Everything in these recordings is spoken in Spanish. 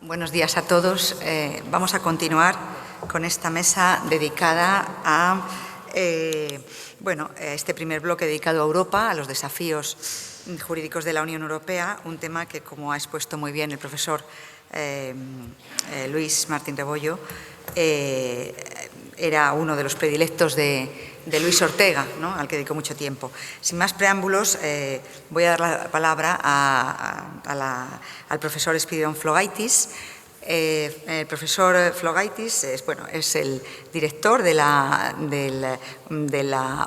Buenos días a todos. Vamos a continuar con esta mesa dedicada a este primer bloque dedicado a Europa, a los desafíos jurídicos de la Unión Europea, un tema que, como ha expuesto muy bien el profesor Luis Martín Rebollo, era uno de los predilectos de Luis Ortega, ¿no?, al que dedicó mucho tiempo. Sin más preámbulos, voy a dar la palabra al profesor Spiridon Flogaitis. El profesor Flogaitis es el director de la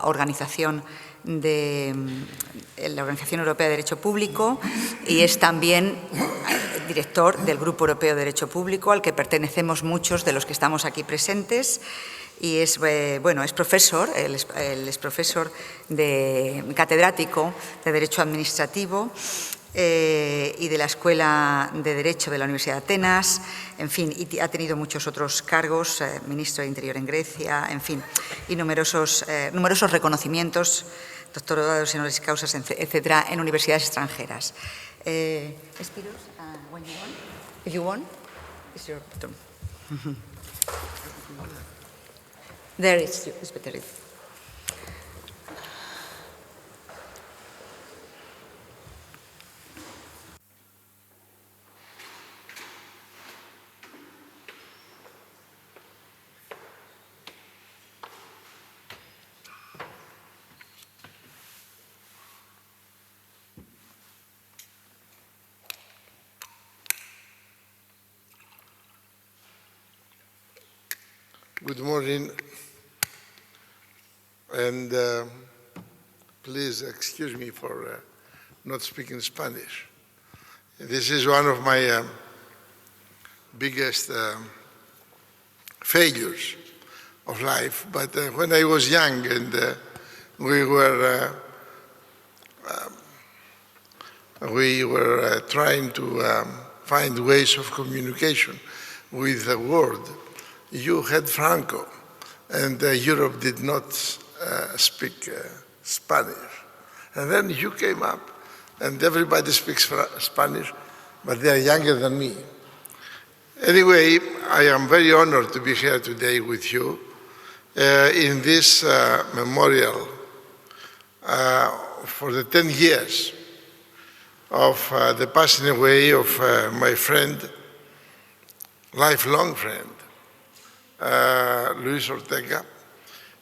Organización Europea de Derecho Público y es también director del Grupo Europeo de Derecho Público, al que pertenecemos muchos de los que estamos aquí presentes. Y es profesor, él es profesor catedrático de Derecho Administrativo y de la Escuela de Derecho de la Universidad de Atenas, en fin, y ha tenido muchos otros cargos, ministro de Interior en Grecia, en fin, y numerosos reconocimientos, doctorados honoris causa, etcétera, en universidades extranjeras. Spiros, when you want, if you want, it's your turn. There it's better. Good morning, and please excuse me for not speaking Spanish. This is one of my biggest failures of life, but when I was young and we were trying to find ways of communication with the world, you had Franco, and Europe did not speak Spanish. And then you came up, and everybody speaks Spanish, but they are younger than me. Anyway, I am very honored to be here today with you in this memorial for the 10 years of the passing away of my friend, lifelong friend, Luis Ortega.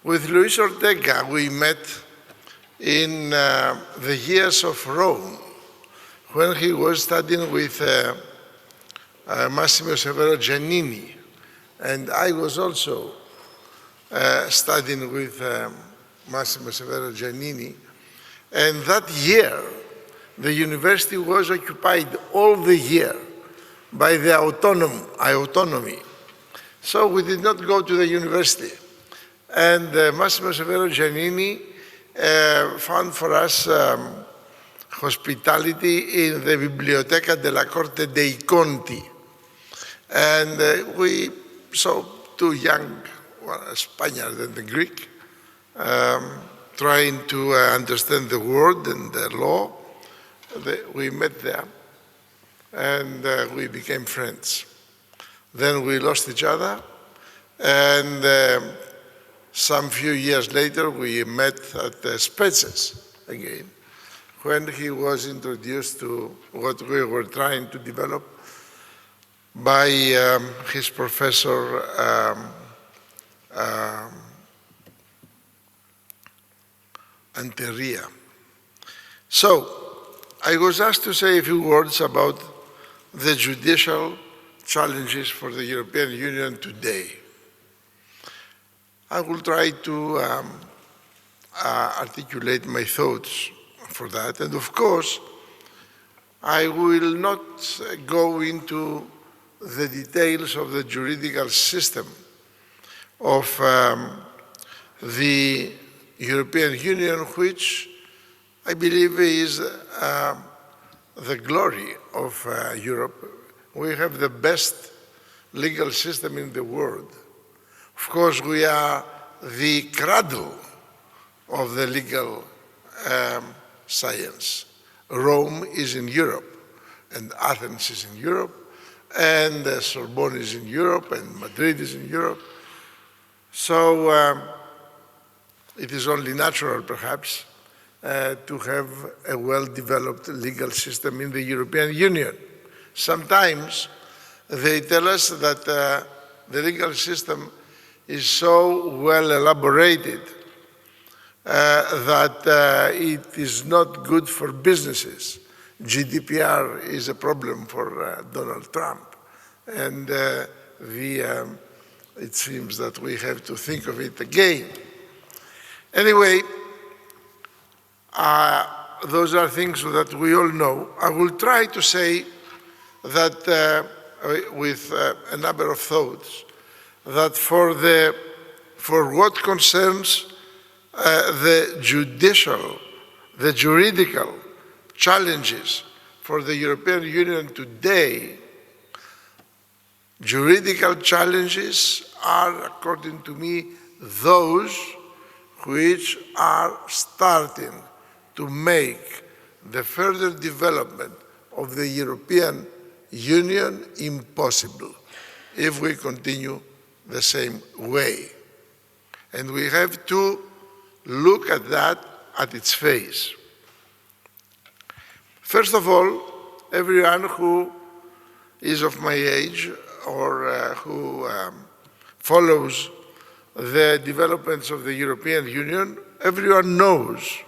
With Luis Ortega, we met in the years of Rome, when he was studying with Massimo Severo Giannini, and I was also studying with Massimo Severo Giannini. And that year, the university was occupied all the year by the autonomy. So we did not go to the university. And Massimo Severo Giannini found for us hospitality in the Biblioteca della Corte dei Conti. And we saw two young Spaniards and the Greek trying to understand the word and the law. We met there and we became friends. Then we lost each other, and some few years later we met at Spetses again, when he was introduced to what we were trying to develop by his professor Anteria. So I was asked to say a few words about the judicial challenges for the European Union today. I will try to articulate my thoughts for that. And of course, I will not go into the details of the juridical system of the European Union, which I believe is the glory of Europe. We have the best legal system in the world. Of course, we are the cradle of the legal science. Rome is in Europe, and Athens is in Europe, and Sorbonne is in Europe, and Madrid is in Europe. So it is only natural, perhaps, to have a well-developed legal system in the European Union. Sometimes they tell us that the legal system is so well elaborated that it is not good for businesses. GDPR is a problem for Donald Trump, and it seems that we have to think of it again. Anyway, those are things that we all know. I will try to say that with a number of thoughts, that for what concerns the juridical challenges for the European Union today, juridical challenges are, according to me, those which are starting to make the further development of the European Union impossible if we continue the same way. And we have to look at that at its face. First of all, everyone who is of my age or who follows the developments of the European Union, everyone knows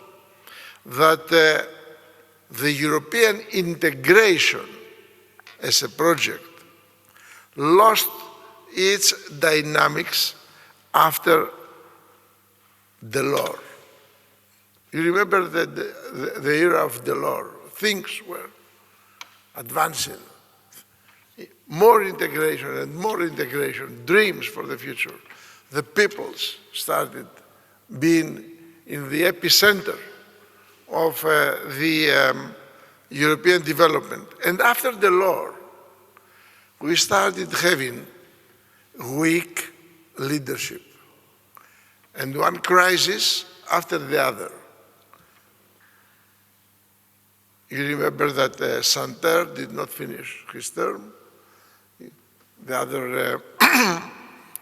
that the European integration as a project lost its dynamics after Delors. You remember the era of Delors. Things were advancing. More integration and more integration, dreams for the future. The peoples started being in the epicenter of the European development. And after Delors, we started having weak leadership. And one crisis after the other. You remember that Santer did not finish his term. The other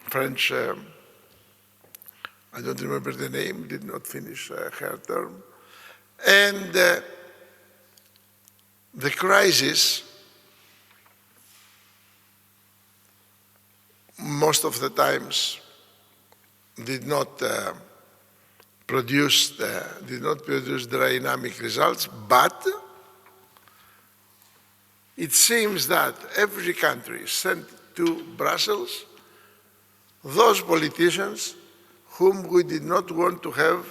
French, I don't remember the name, did not finish her term. And the crisis, most of the times, did not produce dynamic results, but it seems that every country sent to Brussels those politicians whom we did not want to have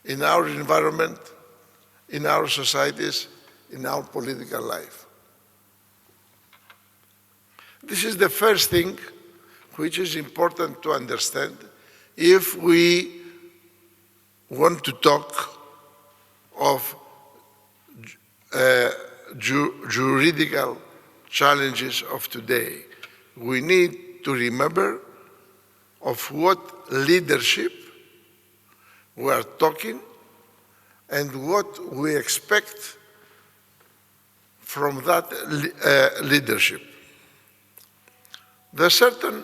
in our environment, in our societies, in our political life. This is the first thing which is important to understand if we want to talk of juridical challenges of today. We need to remember of what leadership we are talking and what we expect from that leadership. The second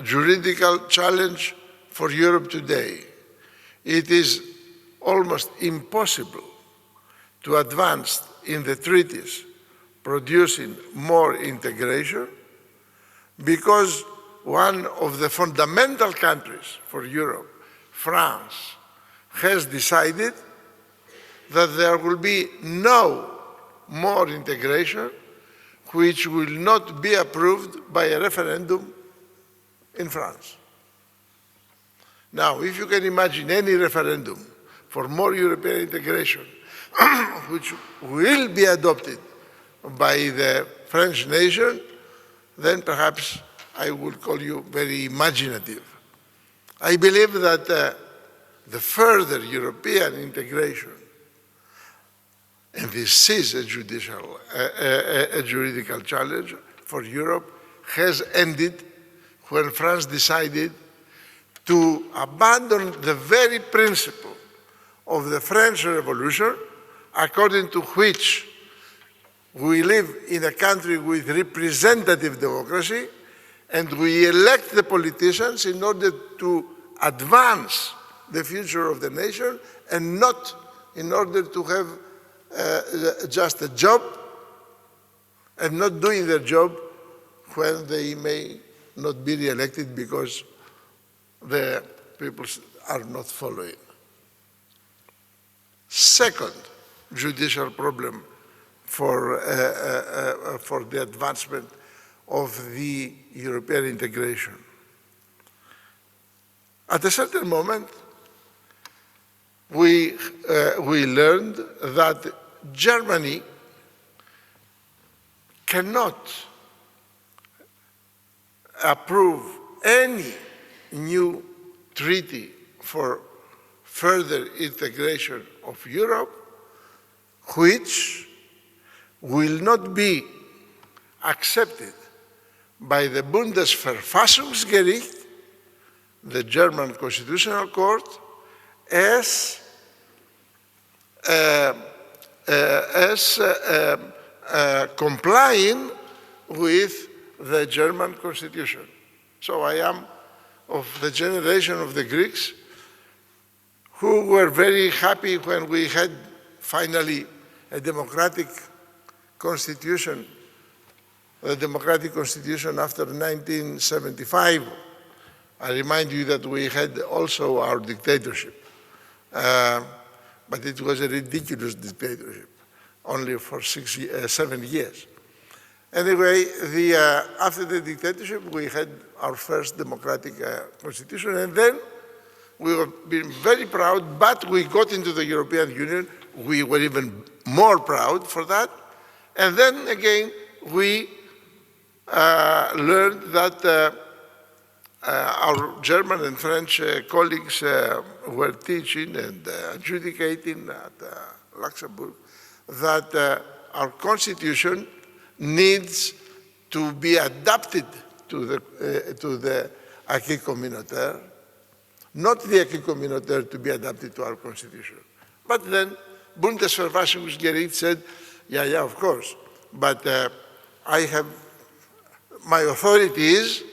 juridical challenge for Europe today, it is almost impossible to advance in the treaties producing more integration because one of the fundamental countries for Europe, France, has decided that there will be no more integration which will not be approved by a referendum in France. Now, if you can imagine any referendum for more European integration which will be adopted by the French nation, then perhaps I would call you very imaginative. I believe that the further European integration, and this is a juridical challenge for Europe, has ended when France decided to abandon the very principle of the French Revolution, according to which we live in a country with representative democracy, and we elect the politicians in order to advance the future of the nation and not in order to have just a job and not doing their job when they may not be re-elected because the people are not following. Second judicial problem for the advancement of the European integration. At a certain moment, we learned that Germany cannot approve any new treaty for further integration of Europe, which will not be accepted by the Bundesverfassungsgericht, the German Constitutional Court, as complying with the German Constitution. So I am of the generation of the Greeks who were very happy when we had finally a democratic constitution, the democratic constitution after 1975. I remind you that we had also our dictatorship, but it was a ridiculous dictatorship, only for 7 years. Anyway, after the dictatorship, we had our first democratic constitution, and then we were being very proud, but we got into the European Union. We were even more proud for that. And then again, we learned that our German and French colleagues were teaching and adjudicating at Luxembourg that our constitution needs to be adapted to the acquis communautaire, not the acquis communautaire to be adapted to our constitution. But then Bundesverfassungsgericht said, yeah, of course, but my authority is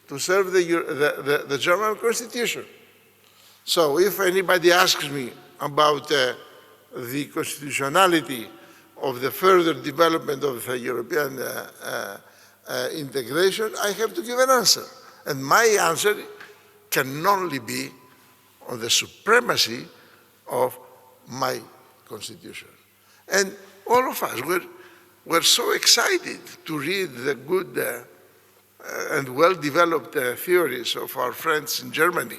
to serve the German Constitution. So if anybody asks me about the constitutionality of the further development of the European integration, I have to give an answer. And my answer can only be on the supremacy of my constitution. And all of us were so excited to read the good and well-developed theories of our friends in Germany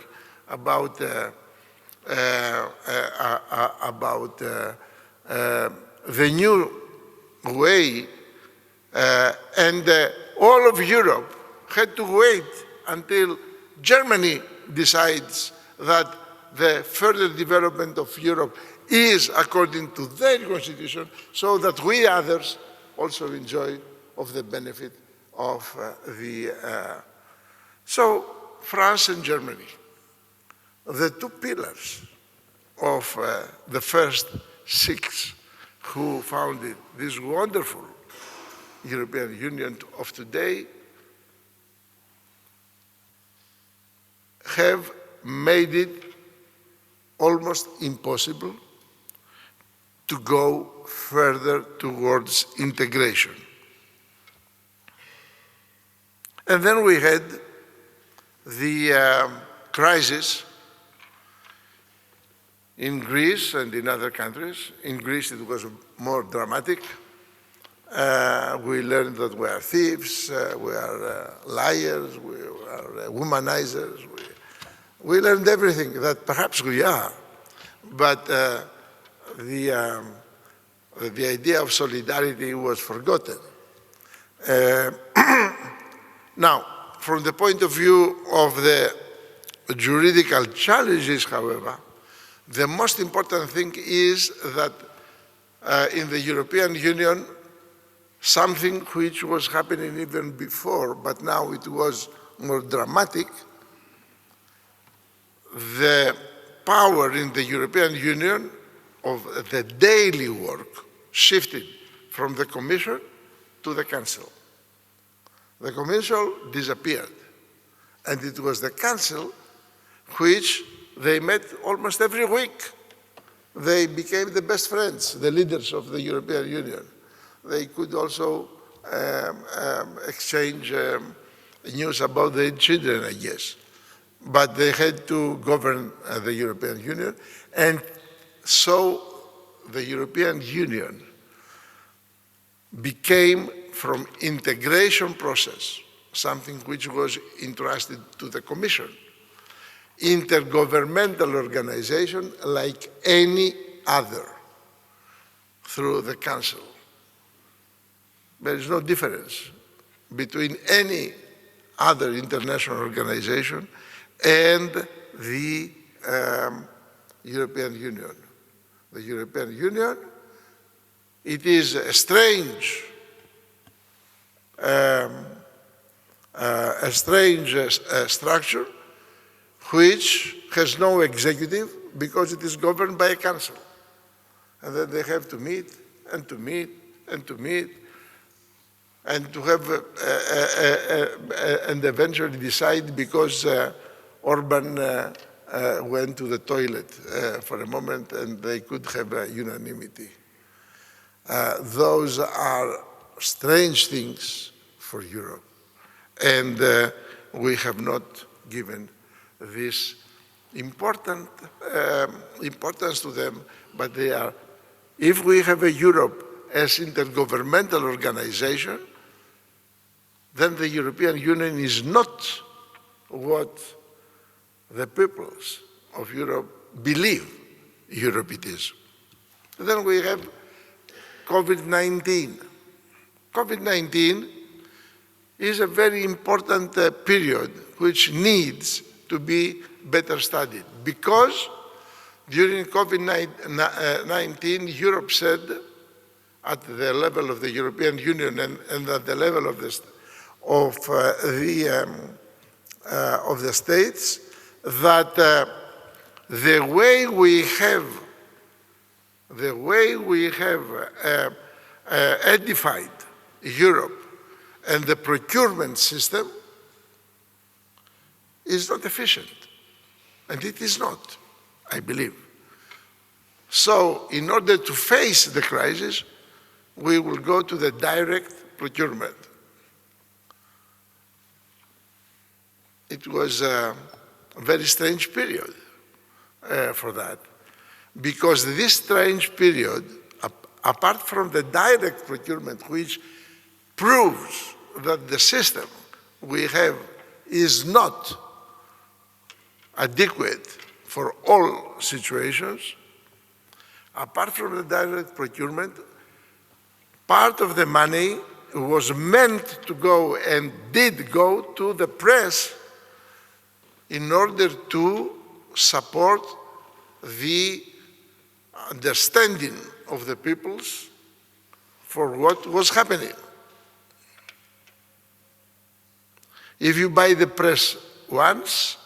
about the new way, and all of Europe had to wait until Germany decides that the further development of Europe is according to their constitution, so that we others also enjoy of the benefit of So France and Germany, the two pillars of the first 6 who founded this wonderful European Union of today, have made it almost impossible to go further towards integration. And then we had the crisis in Greece and in other countries. In Greece it was more dramatic. We learned that we are thieves, we are liars, we are womanizers. We learned everything that perhaps we are, but the idea of solidarity was forgotten. Now, from the point of view of the juridical challenges, however, the most important thing is that in the European Union, something which was happening even before, but now it was more dramatic, the power in the European Union of the daily work shifted from the Commission to the Council. The Commission disappeared, and it was the Council which they met almost every week. They became the best friends, the leaders of the European Union. They could also exchange news about their children, I guess. But they had to govern the European Union, and so the European Union became, from integration process, something which was entrusted to the Commission, intergovernmental organization like any other through the Council. There is no difference between any other international organization and the European Union. The European Union, it is a strange structure which has no executive because it is governed by a council. And then they have to meet and to meet and to meet and to have and eventually decide because Orban went to the toilet for a moment and they could have unanimity. Those are strange things for Europe, and we have not given this importance to them, but they are. If we have a Europe as intergovernmental organization, then the European Union is not what the peoples of Europe believe Europe it is. Then we have COVID-19. COVID-19 is a very important period which needs to be better studied because during COVID-19, Europe said at the level of the European Union and at the level of the states that the way we have edified Europe and the procurement system is not efficient. And it is not, I believe. So in order to face the crisis, we will go to the direct procurement. It was a very strange period for that, because this strange period, apart from the direct procurement, which proves that the system we have is not adequate for all situations, apart from the direct procurement, part of the money was meant to go and did go to the press in order to support the understanding of the peoples for what was happening. If you buy the press once,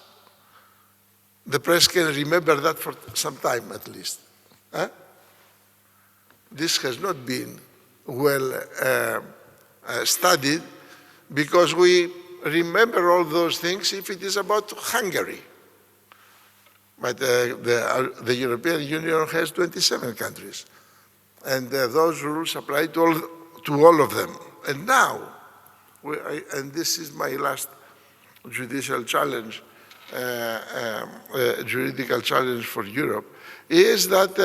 the press can remember that for some time at least. This has not been well studied because we remember all those things if it is about Hungary. But the European Union has 27 countries, and those rules apply to all of them. And now, and this is my last judicial challenge, juridical challenge for Europe, is that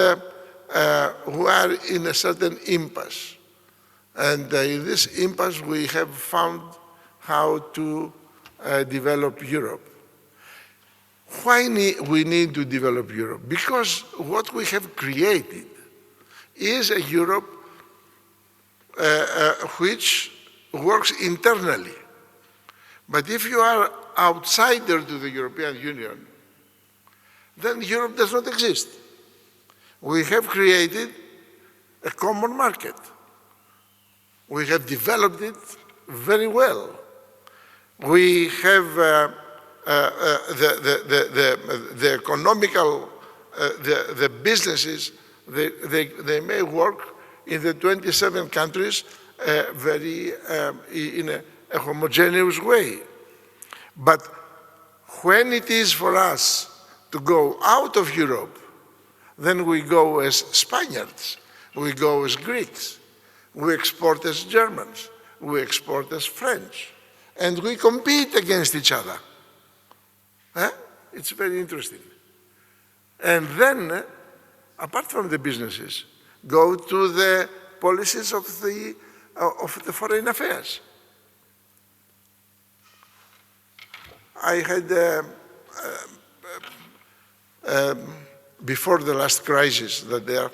we are in a certain impasse. And in this impasse, we have found how to develop Europe. Why we need to develop Europe? Because what we have created is a Europe which works internally. But if you are outsider to the European Union, then Europe does not exist. We have created a common market. We have developed it very well. We have the economical, the businesses, they may work in the 27 countries in a homogeneous way. But when it is for us to go out of Europe, then we go as Spaniards, we go as Greeks, we export as Germans, we export as French, and we compete against each other. It's very interesting. And then, apart from the businesses, go to the policies of the foreign affairs. I had, before the last crisis that they are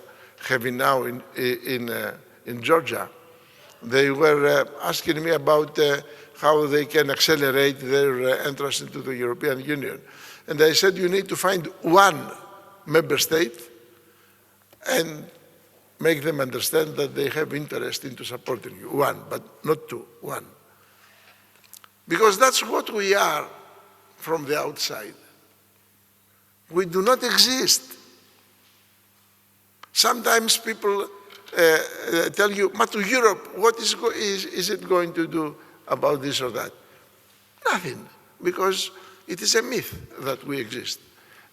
having now in Georgia, they were asking me about how they can accelerate their entrance into the European Union. And I said, you need to find one member state and make them understand that they have interest into supporting you. One, but not two, one. Because that's what we are from the outside. We do not exist. Sometimes people tell you, but to Europe, what is it going to do about this or that? Nothing, because it is a myth that we exist,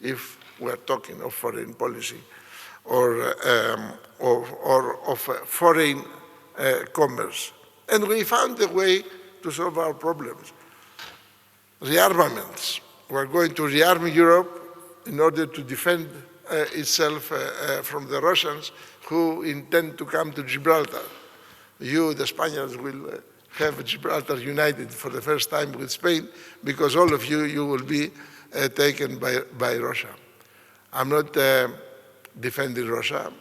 if we're talking of foreign policy or of foreign commerce. And we found a way to solve our problems. Rearmaments. We're going to rearm Europe in order to defend itself from the Russians who intend to come to Gibraltar. You, the Spaniards, will have Gibraltar united for the first time with Spain because all of you will be taken by Russia. I'm not defending Russia.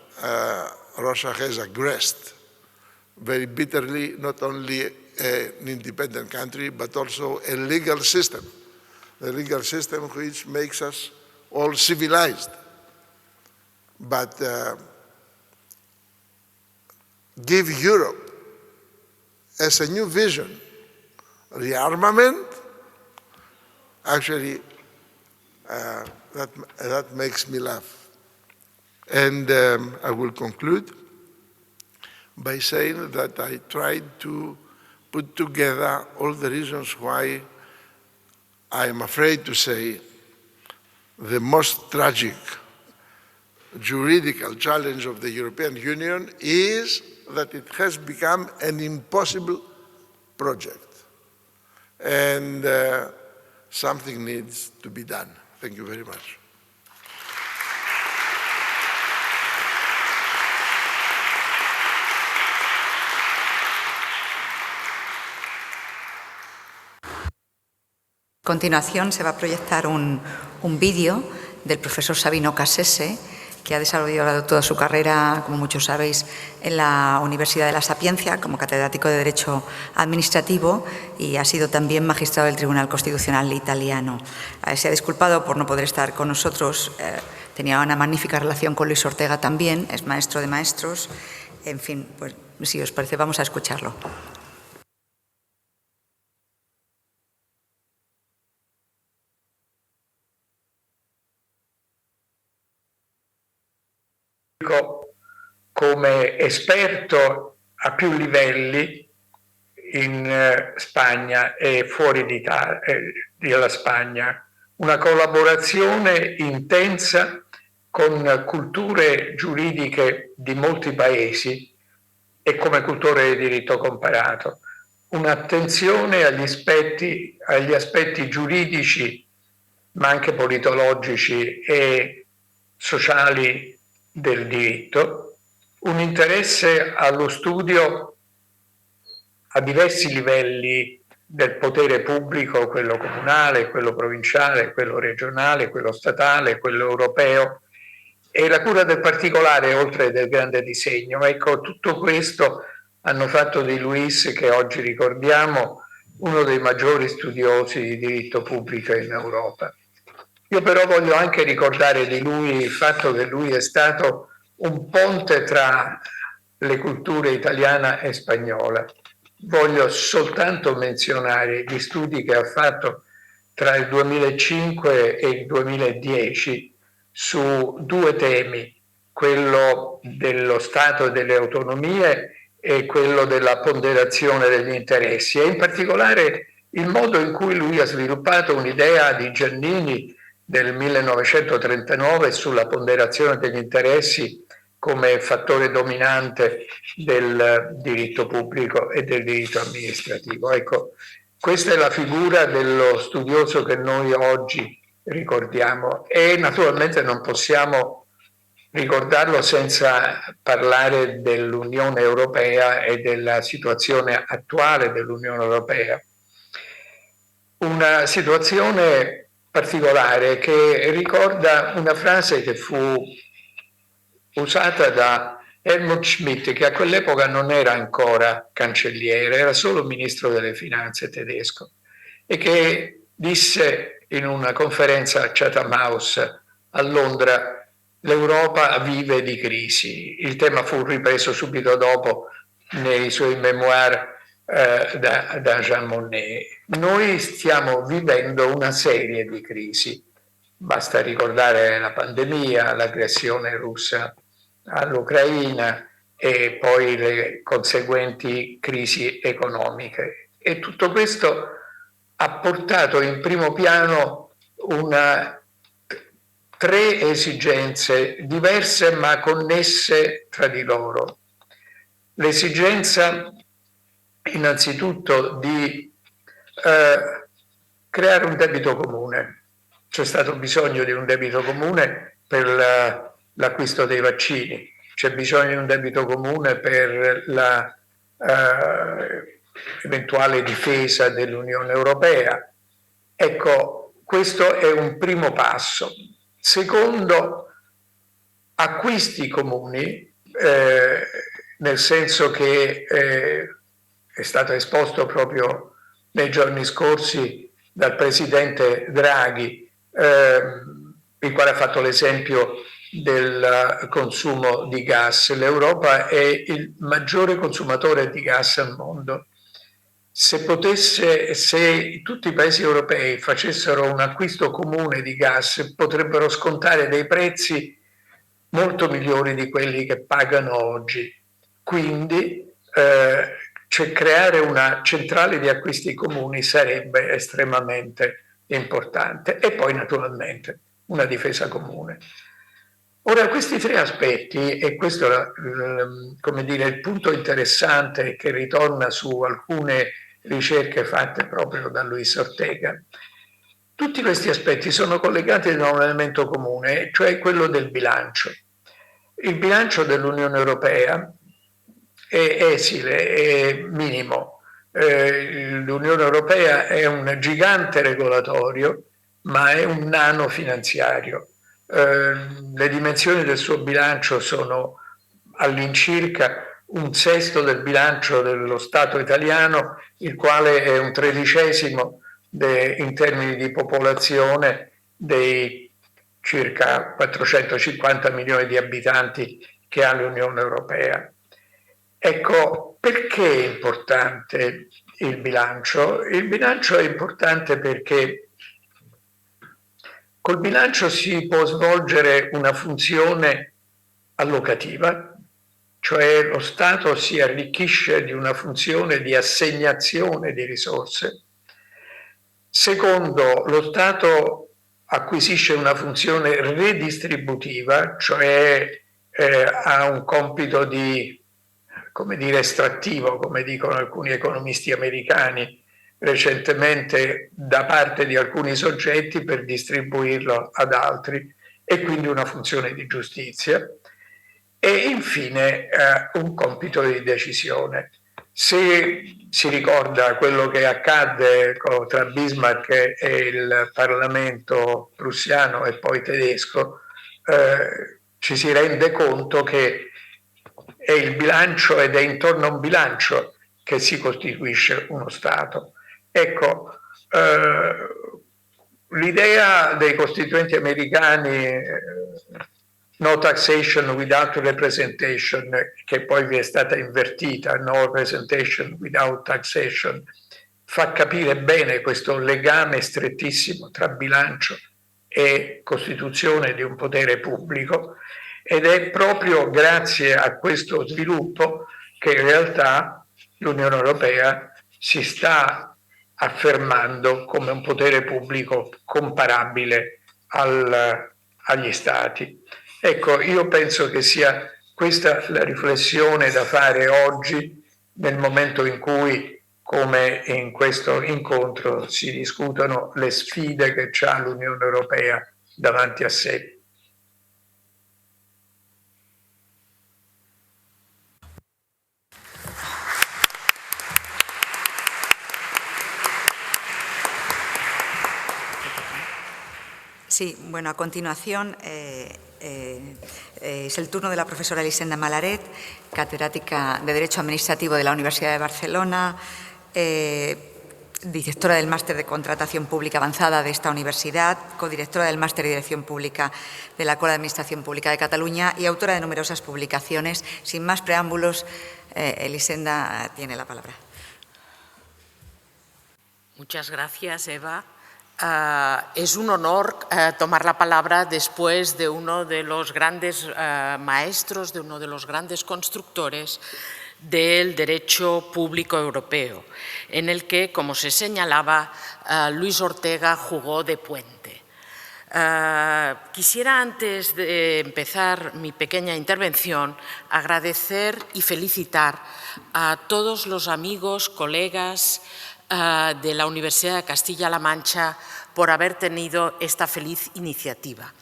Russia has aggressed very bitterly, not only an independent country, but also a legal system. The legal system which makes us all civilized. But give Europe as a new vision, rearmament, actually that makes me laugh. And I will conclude by saying that I tried to put together all the reasons why I am afraid to say the most tragic juridical challenge of the European Union is that it has become an impossible project. And something needs to be done. Thank you very much. A continuación se va a proyectar un vídeo del profesor Sabino Cassese, que ha desarrollado toda su carrera, como muchos sabéis, en la Universidad de la Sapienza como catedrático de Derecho Administrativo y ha sido también magistrado del Tribunal Constitucional italiano. Se ha disculpado por no poder estar con nosotros, tenía una magnífica relación con Luis Ortega también, es maestro de maestros. En fin, pues si os parece, vamos a escucharlo. Come esperto a più livelli in Spagna e fuori dalla Spagna, una collaborazione intensa con culture giuridiche di molti paesi e come cultore di diritto comparato, un'attenzione agli aspetti giuridici ma anche politologici e sociali del diritto, un interesse allo studio a diversi livelli del potere pubblico, quello comunale, quello provinciale, quello regionale, quello statale, quello europeo, e la cura del particolare oltre del grande disegno. Ecco, tutto questo hanno fatto di Luis, che oggi ricordiamo, uno dei maggiori studiosi di diritto pubblico in Europa. Io però voglio anche ricordare di lui il fatto che lui è stato un ponte tra le culture italiana e spagnola. Voglio soltanto menzionare gli studi che ha fatto tra il 2005 e il 2010 su due temi: quello dello Stato e delle autonomie e quello della ponderazione degli interessi, e in particolare il modo in cui lui ha sviluppato un'idea di Giannini del 1939 sulla ponderazione degli interessi come fattore dominante del diritto pubblico e del diritto amministrativo. Ecco, questa è la figura dello studioso che noi oggi ricordiamo, e naturalmente non possiamo ricordarlo senza parlare dell'Unione Europea e della situazione attuale dell'Unione Europea. Una situazione particolare che ricorda una frase che fu usata da Helmut Schmidt, che a quell'epoca non era ancora cancelliere, era solo ministro delle finanze tedesco, e che disse in una conferenza a Chatham House a Londra: l'Europa vive di crisi. Il tema fu ripreso subito dopo nei suoi memoir da Jean Monnet. Noi stiamo vivendo una serie di crisi. Basta ricordare la pandemia, l'aggressione russa all'Ucraina e poi le conseguenti crisi economiche. E tutto questo ha portato in primo piano tre esigenze diverse ma connesse tra di loro. L'esigenza innanzitutto di creare un debito comune. C'è stato bisogno di un debito comune per l'acquisto dei vaccini, c'è bisogno di un debito comune per la eventuale difesa dell'Unione Europea. Ecco, questo è un primo passo. Secondo, acquisti comuni, nel senso che è stato esposto proprio nei giorni scorsi dal presidente Draghi, il quale ha fatto l'esempio del consumo di gas. L'Europa è il maggiore consumatore di gas al mondo. Se tutti i paesi europei facessero un acquisto comune di gas, potrebbero scontare dei prezzi molto migliori di quelli che pagano oggi. Quindi creare una centrale di acquisti comuni sarebbe estremamente importante. E poi naturalmente una difesa comune. Ora, questi tre aspetti, e questo è come dire, il punto interessante che ritorna su alcune ricerche fatte proprio da Luis Ortega, tutti questi aspetti sono collegati da un elemento comune, cioè quello del bilancio. Il bilancio dell'Unione Europea è esile, è minimo. L'Unione Europea è un gigante regolatorio, ma è un nano finanziario. Le dimensioni del suo bilancio sono all'incirca un sesto del bilancio dello Stato italiano, il quale è un tredicesimo in termini di popolazione dei circa 450 milioni di abitanti che ha l'Unione Europea. Ecco, perché è importante il bilancio? Il bilancio è importante perché col bilancio si può svolgere una funzione allocativa, cioè lo Stato si arricchisce di una funzione di assegnazione di risorse. Secondo, lo Stato acquisisce una funzione redistributiva, cioè ha un compito di, come dire, estrattivo, come dicono alcuni economisti americani recentemente, da parte di alcuni soggetti per distribuirlo ad altri, e quindi una funzione di giustizia. E infine un compito di decisione. Se si ricorda quello che accadde tra Bismarck e il Parlamento prussiano e poi tedesco, ci si rende conto che è il bilancio ed è intorno a un bilancio che si costituisce uno Stato. Ecco, l'idea dei costituenti americani no taxation without representation, che poi vi è stata invertita, no representation without taxation, fa capire bene questo legame strettissimo tra bilancio e costituzione di un potere pubblico. ed è proprio grazie a questo sviluppo che in realtà l'Unione Europea si sta affermando come un potere pubblico comparabile agli Stati. Ecco, io penso che sia questa la riflessione da fare oggi, nel momento in cui, come in questo incontro, si discutono le sfide che ha l'Unione Europea davanti a sé. Sí, bueno, a continuación es el turno de la profesora Elisenda Malaret, catedrática de Derecho Administrativo de la Universidad de Barcelona, directora del Máster de Contratación Pública Avanzada de esta universidad, codirectora del Máster de Dirección Pública de la Escuela de Administración Pública de Cataluña y autora de numerosas publicaciones. Sin más preámbulos, Elisenda tiene la palabra. Muchas gracias, Eva. Es un honor tomar la palabra después de uno de los grandes maestros, de uno de los grandes constructores del derecho público europeo, en el que, como se señalaba, Luis Ortega jugó de puente. Quisiera, antes de empezar mi pequeña intervención, agradecer y felicitar a todos los amigos, colegas de la Universidad de Castilla-La Mancha por haber tenido esta feliz iniciativa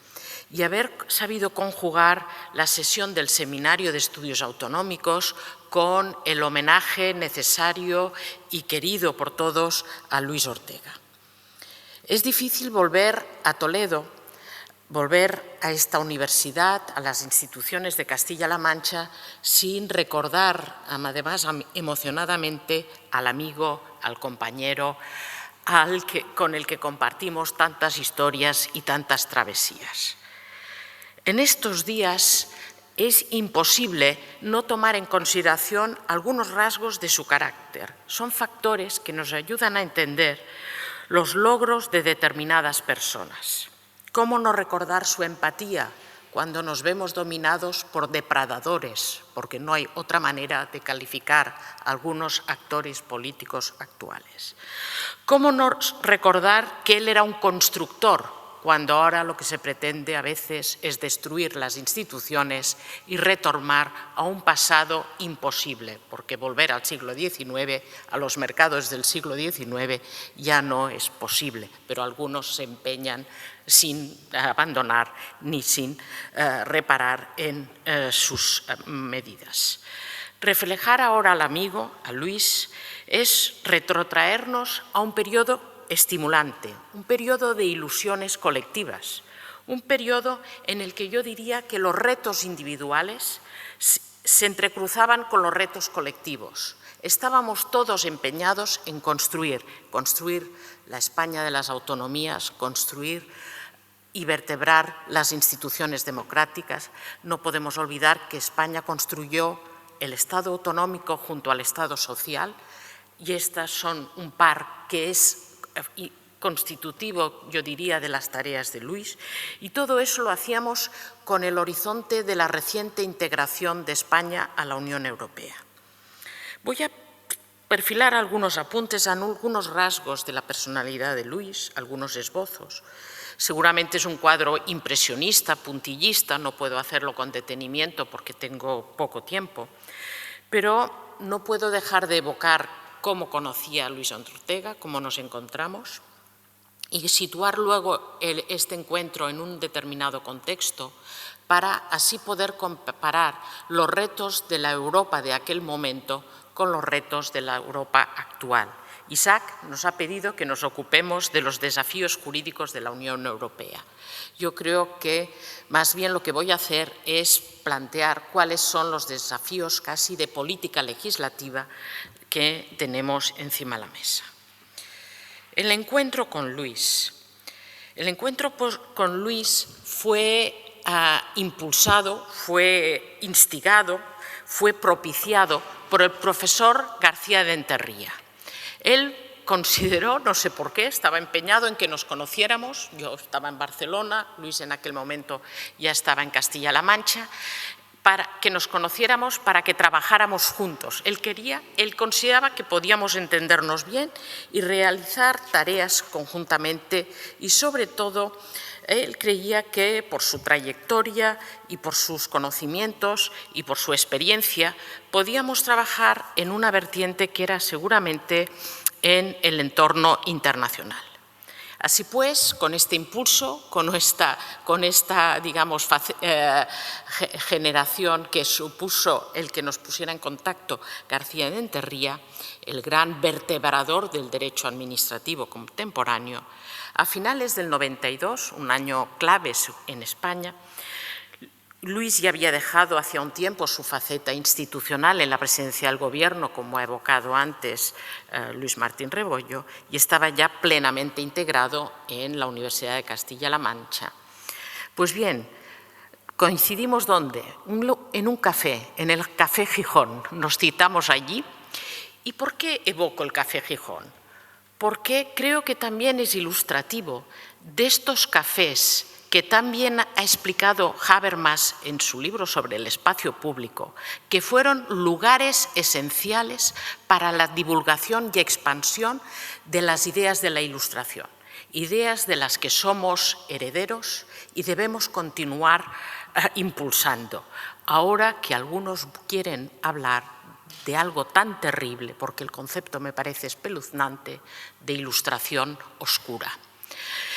y haber sabido conjugar la sesión del Seminario de Estudios Autonómicos con el homenaje necesario y querido por todos a Luis Ortega. Es difícil volver a Toledo, volver a esta universidad, a las instituciones de Castilla-La Mancha, sin recordar, además emocionadamente, al amigo, al compañero, con el que compartimos tantas historias y tantas travesías. En estos días es imposible no tomar en consideración algunos rasgos de su carácter. Son factores que nos ayudan a entender los logros de determinadas personas. ¿Cómo no recordar su empatía cuando nos vemos dominados por depredadores? Porque no hay otra manera de calificar a algunos actores políticos actuales. ¿Cómo no recordar que él era un constructor cuando ahora lo que se pretende a veces es destruir las instituciones y retornar a un pasado imposible? Porque volver al siglo XIX, a los mercados del siglo XIX, ya no es posible, pero algunos se empeñan sin abandonar ni sin reparar en sus medidas. Reflejar ahora al amigo, a Luis, es retrotraernos a un periodo estimulante, un periodo de ilusiones colectivas, un periodo en el que yo diría que los retos individuales se entrecruzaban con los retos colectivos. Estábamos todos empeñados en construir la España de las autonomías, construir y vertebrar las instituciones democráticas. No podemos olvidar que España construyó el Estado autonómico junto al Estado social, y estas son un par que es constitutivo, yo diría, de las tareas de Luis, y todo eso lo hacíamos con el horizonte de la reciente integración de España a la Unión Europea. Voy a perfilar algunos apuntes a algunos rasgos de la personalidad de Luis, algunos esbozos. Seguramente es un cuadro impresionista, puntillista, no puedo hacerlo con detenimiento porque tengo poco tiempo, pero no puedo dejar de evocar cómo conocía a Luis Ortega, cómo nos encontramos, y situar luego este encuentro en un determinado contexto para así poder comparar los retos de la Europa de aquel momento con los retos de la Europa actual. Isaac nos ha pedido que nos ocupemos de los desafíos jurídicos de la Unión Europea. Yo creo que más bien lo que voy a hacer es plantear cuáles son los desafíos casi de política legislativa que tenemos encima de la mesa. El encuentro con Luis. El encuentro con Luis fue impulsado, fue instigado, fue propiciado por el profesor García de Enterría. Él consideró, no sé por qué, estaba empeñado en que nos conociéramos. Yo estaba en Barcelona, Luis en aquel momento ya estaba en Castilla-La Mancha, para que nos conociéramos, para que trabajáramos juntos. Él consideraba que podíamos entendernos bien y realizar tareas conjuntamente y, sobre todo, él creía que por su trayectoria y por sus conocimientos y por su experiencia podíamos trabajar en una vertiente que era seguramente en el entorno internacional. Así pues, con este impulso, con esta digamos, generación que supuso el que nos pusiera en contacto García de Enterría, el gran vertebrador del derecho administrativo contemporáneo, a finales del 92, un año clave en España, Luis ya había dejado hacía un tiempo su faceta institucional en la presidencia del Gobierno, como ha evocado antes Luis Martín Rebollo, y estaba ya plenamente integrado en la Universidad de Castilla-La Mancha. Pues bien, coincidimos ¿dónde? En un café, en el Café Gijón. Nos citamos allí. ¿Y por qué evoco el Café Gijón? Porque creo que también es ilustrativo de estos cafés que también ha explicado Habermas en su libro sobre el espacio público, que fueron lugares esenciales para la divulgación y expansión de las ideas de la Ilustración, ideas de las que somos herederos y debemos continuar impulsando. Ahora que algunos quieren hablar de algo tan terrible, porque el concepto me parece espeluznante, de ilustración oscura.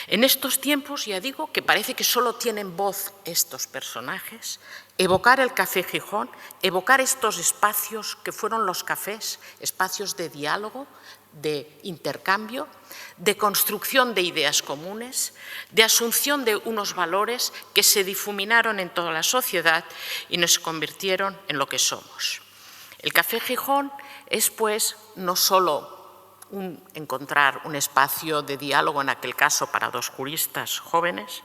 En estos tiempos, ya digo, que parece que solo tienen voz estos personajes, evocar el Café Gijón, evocar estos espacios que fueron los cafés, espacios de diálogo, de intercambio, de construcción de ideas comunes, de asunción de unos valores que se difuminaron en toda la sociedad y nos convirtieron en lo que somos. El Café Gijón es, pues, no solo encontrar un espacio de diálogo, en aquel caso para dos juristas jóvenes,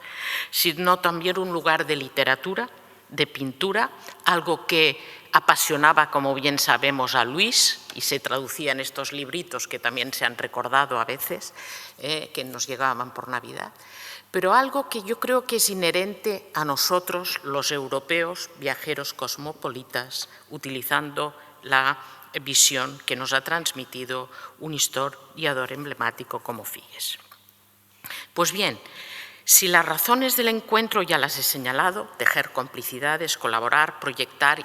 sino también un lugar de literatura, de pintura, algo que apasionaba, como bien sabemos, a Luis y se traducía en estos libritos que también se han recordado a veces, que nos llegaban por Navidad, pero algo que yo creo que es inherente a nosotros, los europeos, viajeros cosmopolitas, utilizando la visión que nos ha transmitido un historiador emblemático como Figes. Pues bien, si las razones del encuentro ya las he señalado, tejer complicidades, colaborar, proyectar,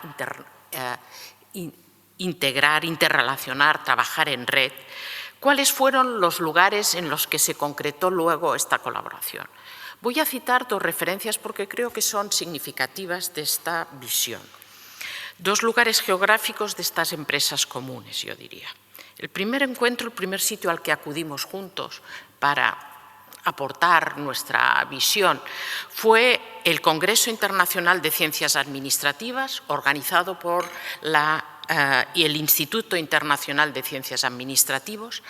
integrar, interrelacionar, trabajar en red, ¿cuáles fueron los lugares en los que se concretó luego esta colaboración? Voy a citar dos referencias porque creo que son significativas de esta visión. Dos lugares geográficos de estas empresas comunes, yo diría. El primer encuentro, el primer sitio al que acudimos juntos para aportar nuestra visión, fue el Congreso Internacional de Ciencias Administrativas, organizado por el Instituto Internacional de Ciencias Administrativas,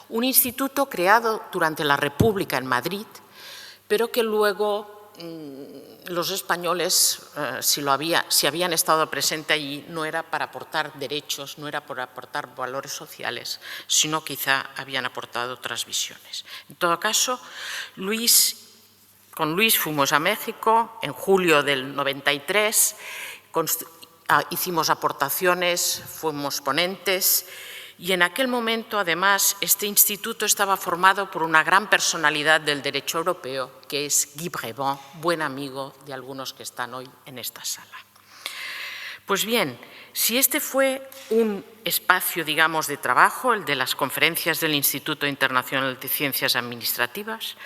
un instituto creado durante la República en Madrid, pero que luego los españoles, si habían estado presentes allí, no era para aportar derechos, no era para aportar valores sociales, sino quizá habían aportado otras visiones. En todo caso, con Luis fuimos a México en julio del 93, hicimos aportaciones, fuimos ponentes. Y en aquel momento, además, este instituto estaba formado por una gran personalidad del derecho europeo, que es Guy Brébant, buen amigo de algunos que están hoy en esta sala. Pues bien, si este fue un espacio, digamos, de trabajo, el de las conferencias del Instituto Internacional de Ciencias Administrativas,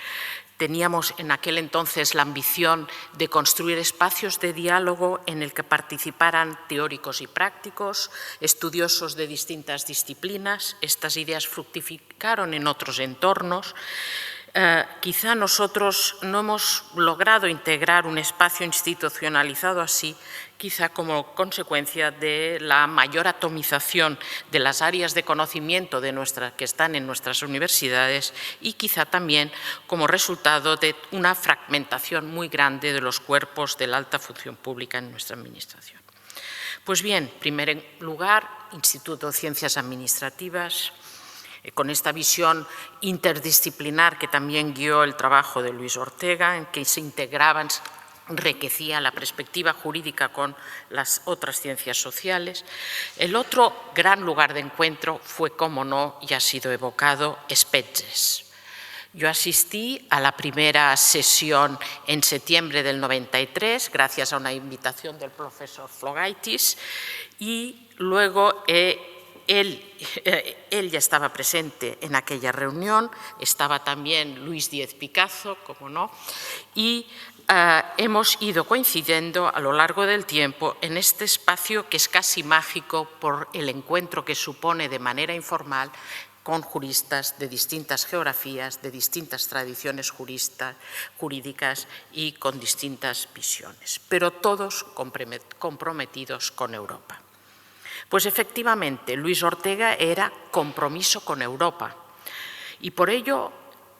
teníamos en aquel entonces la ambición de construir espacios de diálogo en el que participaran teóricos y prácticos, estudiosos de distintas disciplinas. Estas ideas fructificaron en otros entornos. Quizá nosotros no hemos logrado integrar un espacio institucionalizado así, quizá como consecuencia de la mayor atomización de las áreas de conocimiento que están en nuestras universidades y quizá también como resultado de una fragmentación muy grande de los cuerpos de la alta función pública en nuestra administración. Pues bien, en primer lugar, Instituto de Ciencias Administrativas. Con esta visión interdisciplinar que también guió el trabajo de Luis Ortega, en que se integraban, enriquecía la perspectiva jurídica con las otras ciencias sociales. El otro gran lugar de encuentro fue, como no, y ha sido evocado, Spetses. Yo asistí a la primera sesión en septiembre del 93, gracias a una invitación del profesor Flogaitis, y luego él ya estaba presente en aquella reunión, estaba también Luis Díez-Picazo, como no, y hemos ido coincidiendo a lo largo del tiempo en este espacio que es casi mágico por el encuentro que supone de manera informal con juristas de distintas geografías, de distintas tradiciones jurídicas y con distintas visiones, pero todos comprometidos con Europa. Pues efectivamente, Luis Ortega era compromiso con Europa y por ello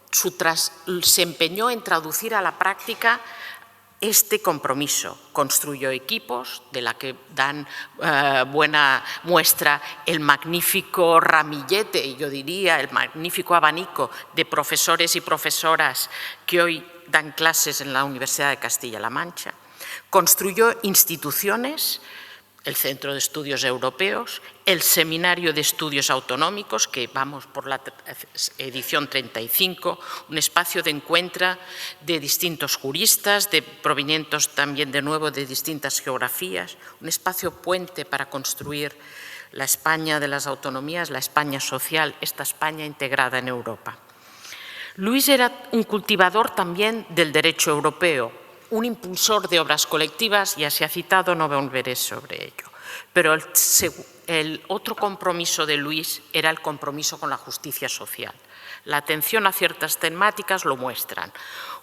se empeñó en traducir a la práctica este compromiso. Construyó equipos de la que dan buena muestra el magnífico ramillete, yo diría, el magnífico abanico de profesores y profesoras que hoy dan clases en la Universidad de Castilla-La Mancha. Construyó instituciones, el Centro de Estudios Europeos, el Seminario de Estudios Autonómicos, que vamos por la edición 35, un espacio de encuentro de distintos juristas, provenientes también de nuevo de distintas geografías, un espacio puente para construir la España de las autonomías, la España social, esta España integrada en Europa. Luis era un cultivador también del derecho europeo, un impulsor de obras colectivas, ya se ha citado, no volveré sobre ello. Pero el otro compromiso de Luis era el compromiso con la justicia social. La atención a ciertas temáticas lo muestran.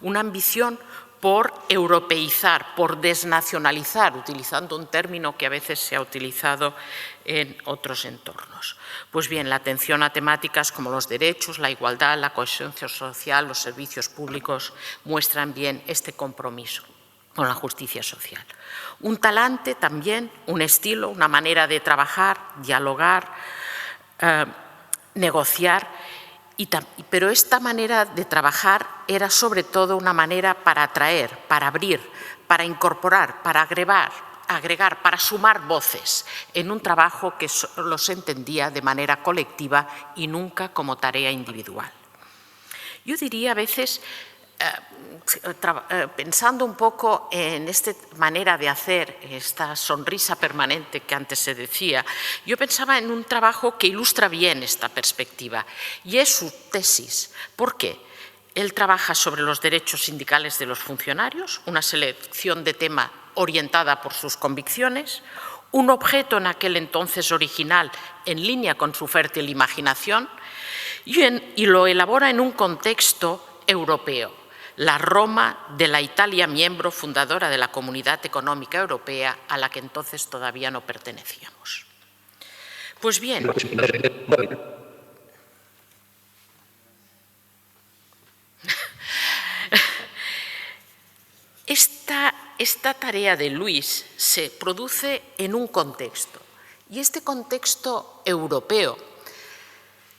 Una ambición por europeizar, por desnacionalizar, utilizando un término que a veces se ha utilizado en otros entornos. Pues bien, la atención a temáticas como los derechos, la igualdad, la cohesión social, los servicios públicos muestran bien este compromiso con la justicia social. Un talante también, un estilo, una manera de trabajar, dialogar, negociar, pero esta manera de trabajar era sobre todo una manera para atraer, para abrir, para incorporar, para agregar, para sumar voces en un trabajo que los entendía de manera colectiva y nunca como tarea individual. Yo diría a veces, pensando un poco en esta manera de hacer, esta sonrisa permanente que antes se decía, yo pensaba en un trabajo que ilustra bien esta perspectiva y es su tesis. ¿Por qué? Él trabaja sobre los derechos sindicales de los funcionarios, una selección de tema orientada por sus convicciones, un objeto en aquel entonces original en línea con su fértil imaginación y lo elabora en un contexto europeo. La Roma de la Italia, miembro fundadora de la Comunidad Económica Europea, a la que entonces todavía no pertenecíamos. Pues bien, esta tarea de Luis se produce en un contexto, y este contexto europeo,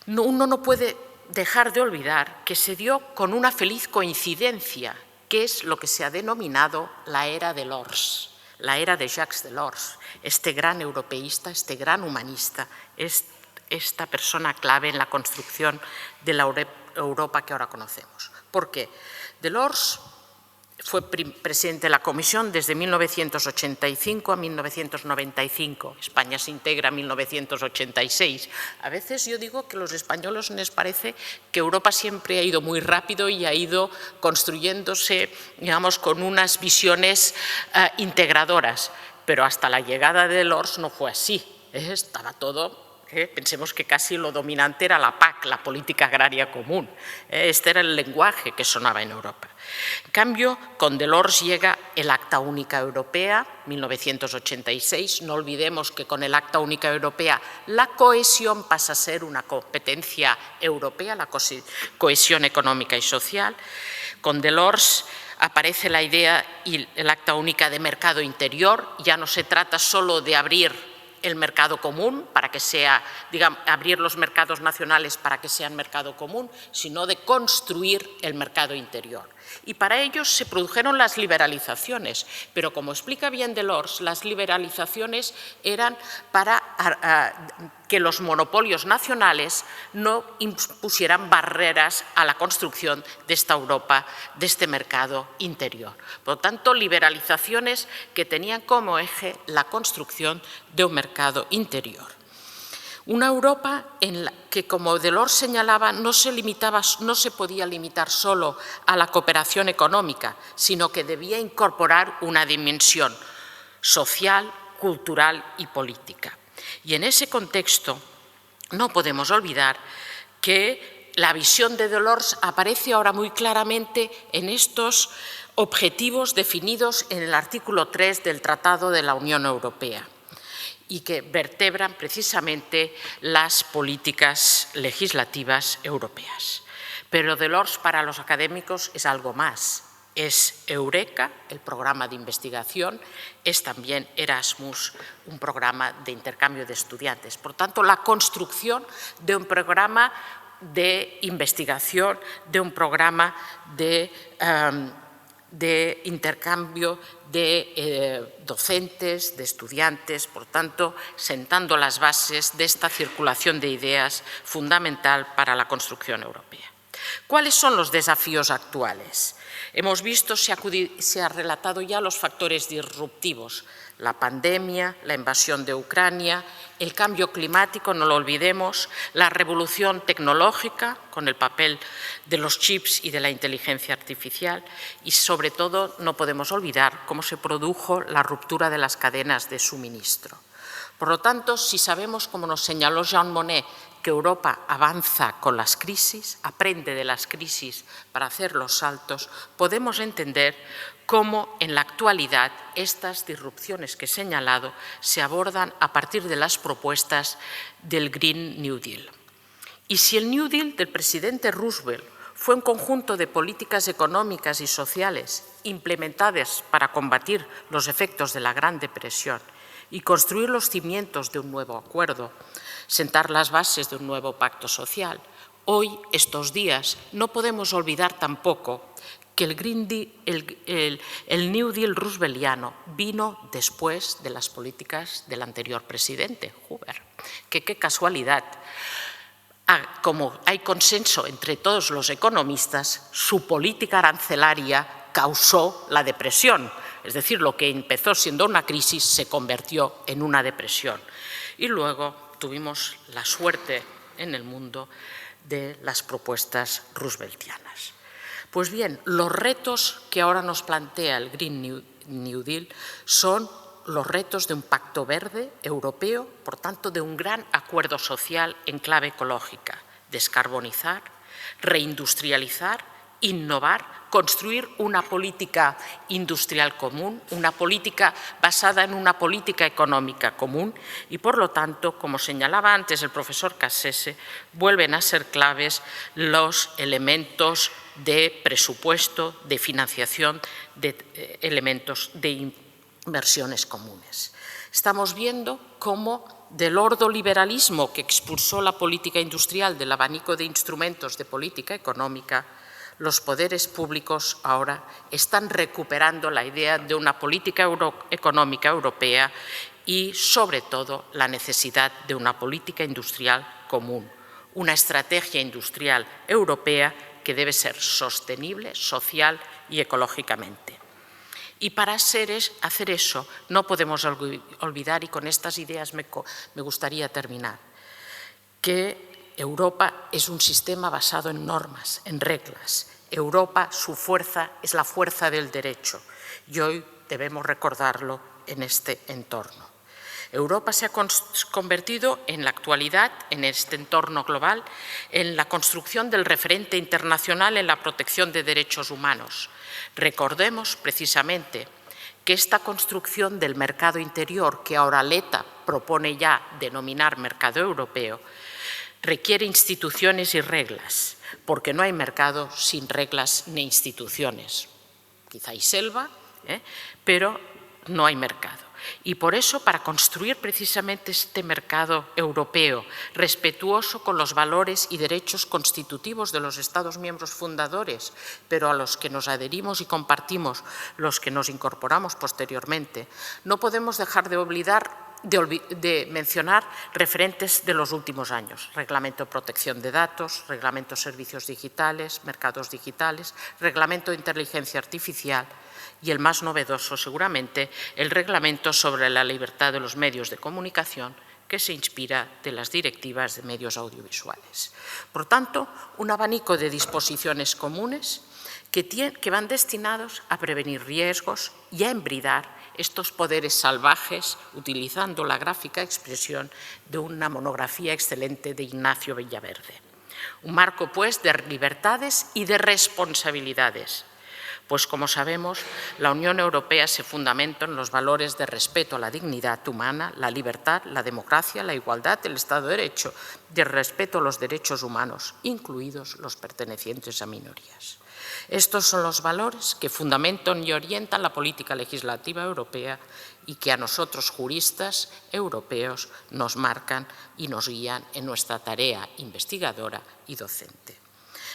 uno no puede dejar de olvidar que se dio con una feliz coincidencia, que es lo que se ha denominado la era de Delors, la era de Jacques Delors, este gran europeísta, este gran humanista, esta persona clave en la construcción de la Europa que ahora conocemos. ¿Por qué? Delors fue presidente de la Comisión desde 1985 a 1995. España se integra en 1986. A veces yo digo que a los españoles les parece que Europa siempre ha ido muy rápido y ha ido construyéndose, digamos, con unas visiones integradoras. Pero hasta la llegada de Delors no fue así. Estaba todo... Pensemos que casi lo dominante era la PAC, la política agraria común. Este era el lenguaje que sonaba en Europa. En cambio, con Delors llega el Acta Única Europea, 1986. No olvidemos que con el Acta Única Europea la cohesión pasa a ser una competencia europea, la cohesión económica y social. Con Delors aparece la idea y el Acta Única de mercado interior. Ya no se trata solo de abrir el mercado común, para que sea, digamos, abrir los mercados nacionales para que sean mercado común, sino de construir el mercado interior. Y para ello se produjeron las liberalizaciones, pero como explica bien Delors, las liberalizaciones eran para que los monopolios nacionales no impusieran barreras a la construcción de esta Europa, de este mercado interior. Por lo tanto, liberalizaciones que tenían como eje la construcción de un mercado interior. Una Europa en la que, como Delors señalaba, no se podía limitar solo a la cooperación económica, sino que debía incorporar una dimensión social, cultural y política. Y en ese contexto no podemos olvidar que la visión de Delors aparece ahora muy claramente en estos objetivos definidos en el artículo 3 del Tratado de la Unión Europea, y que vertebran precisamente las políticas legislativas europeas. Pero Delors para los académicos es algo más. Es Eureka, el programa de investigación, es también Erasmus, un programa de intercambio de estudiantes. Por tanto, la construcción de un programa de investigación, de un programa de intercambio de docentes, de estudiantes, por tanto, sentando las bases de esta circulación de ideas fundamental para la construcción europea. ¿Cuáles son los desafíos actuales? Hemos visto, se ha relatado ya los factores disruptivos, la pandemia, la invasión de Ucrania, el cambio climático, no lo olvidemos, la revolución tecnológica con el papel de los chips y de la inteligencia artificial y, sobre todo, no podemos olvidar cómo se produjo la ruptura de las cadenas de suministro. Por lo tanto, si sabemos, como nos señaló Jean Monnet, que Europa avanza con las crisis, aprende de las crisis para hacer los saltos, podemos entender cómo en la actualidad estas disrupciones que he señalado se abordan a partir de las propuestas del Green New Deal. Y si el New Deal del presidente Roosevelt fue un conjunto de políticas económicas y sociales implementadas para combatir los efectos de la Gran Depresión y construir los cimientos de un nuevo acuerdo, sentar las bases de un nuevo pacto social, hoy, estos días, no podemos olvidar tampoco que el New Deal rooseveltiano vino después de las políticas del anterior presidente, Hoover. Que qué casualidad. Como hay consenso entre todos los economistas, su política arancelaria causó la depresión. Es decir, lo que empezó siendo una crisis se convirtió en una depresión. Y luego tuvimos la suerte en el mundo de las propuestas rooseveltianas. Pues bien, los retos que ahora nos plantea el Green New Deal son los retos de un pacto verde europeo, por tanto, de un gran acuerdo social en clave ecológica, descarbonizar, reindustrializar, innovar, construir una política industrial común, una política basada en una política económica común y, por lo tanto, como señalaba antes el profesor Cassese, vuelven a ser claves los elementos de presupuesto, de financiación, de elementos de inversiones comunes. Estamos viendo cómo del ordoliberalismo que expulsó la política industrial del abanico de instrumentos de política económica, los poderes públicos ahora están recuperando la idea de una política económica europea y, sobre todo, la necesidad de una política industrial común, una estrategia industrial europea que debe ser sostenible, social y ecológicamente. Y para hacer eso no podemos olvidar, y con estas ideas me gustaría terminar, que Europa es un sistema basado en normas, en reglas. Europa, su fuerza es la fuerza del derecho y hoy debemos recordarlo en este entorno. Europa se ha convertido en la actualidad, en este entorno global, en la construcción del referente internacional en la protección de derechos humanos. Recordemos precisamente que esta construcción del mercado interior, que ahora Letta propone ya denominar mercado europeo, requiere instituciones y reglas, porque no hay mercado sin reglas ni instituciones. Quizá hay selva, pero no hay mercado. Y por eso, para construir precisamente este mercado europeo, respetuoso con los valores y derechos constitutivos de los Estados miembros fundadores, pero a los que nos adherimos y compartimos los que nos incorporamos posteriormente, no podemos dejar de mencionar referentes de los últimos años: Reglamento de Protección de Datos, Reglamento de Servicios Digitales, Mercados Digitales, Reglamento de Inteligencia Artificial y, el más novedoso seguramente, el Reglamento sobre la Libertad de los Medios de Comunicación, que se inspira de las directivas de medios audiovisuales. Por tanto, un abanico de disposiciones comunes que van destinados a prevenir riesgos y a embridar estos poderes salvajes, utilizando la gráfica expresión de una monografía excelente de Ignacio Villaverde. Un marco, pues, de libertades y de responsabilidades, pues, como sabemos, la Unión Europea se fundamenta en los valores de respeto a la dignidad humana, la libertad, la democracia, la igualdad, el Estado de Derecho, de respeto a los derechos humanos, incluidos los pertenecientes a minorías. Estos son los valores que fundamentan y orientan la política legislativa europea y que a nosotros, juristas europeos, nos marcan y nos guían en nuestra tarea investigadora y docente.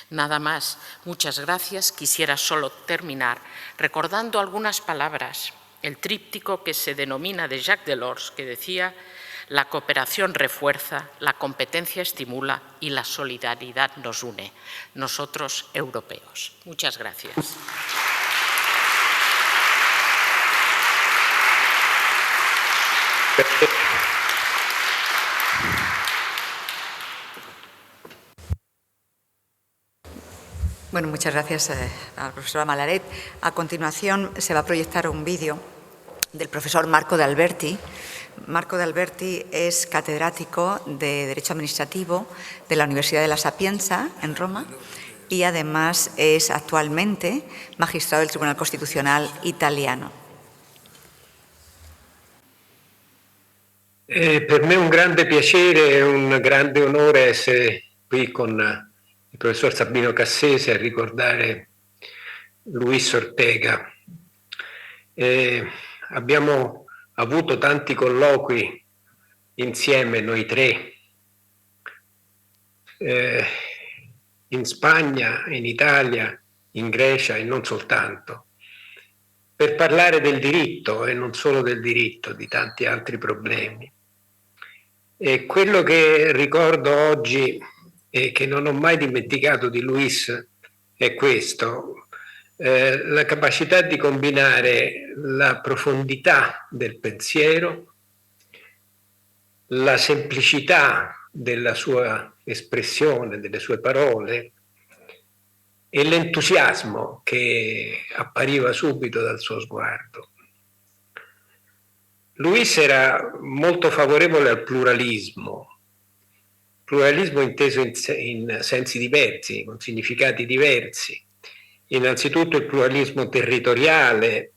Nada más, muchas gracias. Quisiera solo terminar recordando algunas palabras, el tríptico que se denomina de Jacques Delors, que decía: la cooperación refuerza, la competencia estimula y la solidaridad nos une. Nosotros, europeos. Muchas gracias. Bueno, muchas gracias a la profesora Malaret. A continuación se va a proyectar un vídeo del profesor Marco de Alberti. Marco de Alberti es catedrático de Derecho Administrativo de la Universidad de La Sapienza, en Roma, y además es actualmente magistrado del Tribunal Costitucional italiano. Per me è un grande piacere e un grande onore essere qui con il professor Sabino Cassese a ricordare Luis Ortega. Abbiamo avuto tanti colloqui insieme, noi tre, in Spagna, in Italia, in Grecia e non soltanto, per parlare del diritto e non solo del diritto, di tanti altri problemi. E quello che ricordo oggi e che non ho mai dimenticato di Luis è questo: la capacità di combinare la profondità del pensiero, la semplicità della sua espressione, delle sue parole e l'entusiasmo che appariva subito dal suo sguardo. Luis era molto favorevole al pluralismo inteso in sensi diversi, con significati diversi. Innanzitutto il pluralismo territoriale,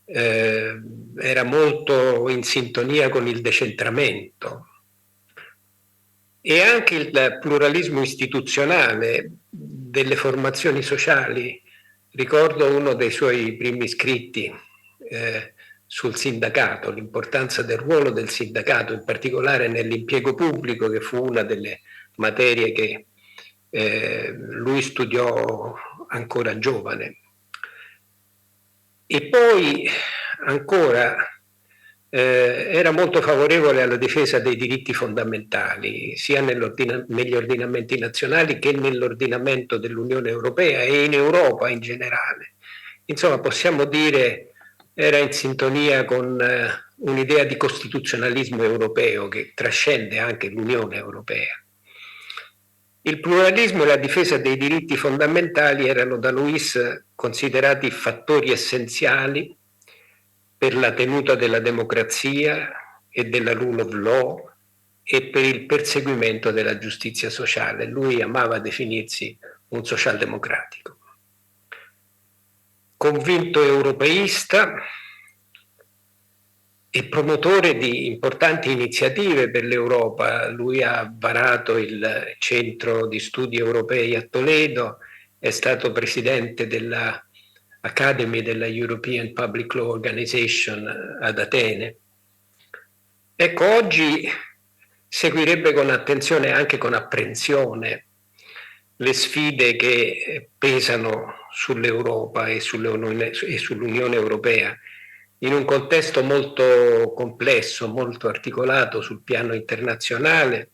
era molto in sintonia con il decentramento, e anche il pluralismo istituzionale delle formazioni sociali. Ricordo uno dei suoi primi scritti sul sindacato, l'importanza del ruolo del sindacato, in particolare nell'impiego pubblico, che fu una delle materie che lui studiò ancora giovane. E poi ancora era molto favorevole alla difesa dei diritti fondamentali, sia negli ordinamenti nazionali che nell'ordinamento dell'Unione Europea e in Europa in generale. Insomma, possiamo dire era in sintonia con un'idea di costituzionalismo europeo che trascende anche l'Unione Europea. Il pluralismo e la difesa dei diritti fondamentali erano da Luis considerati fattori essenziali per la tenuta della democrazia e della rule of law e per il perseguimento della giustizia sociale. Lui amava definirsi un socialdemocratico. Convinto europeista e promotore di importanti iniziative per l'Europa. Lui ha varato il Centro di Studi Europei a Toledo, è stato presidente della Academy della European Public Law Organization ad Atene. Ecco, oggi seguirebbe con attenzione e anche con apprensione le sfide che pesano sull'Europa e sull'Unione Europea in un contesto molto complesso, molto articolato sul piano internazionale,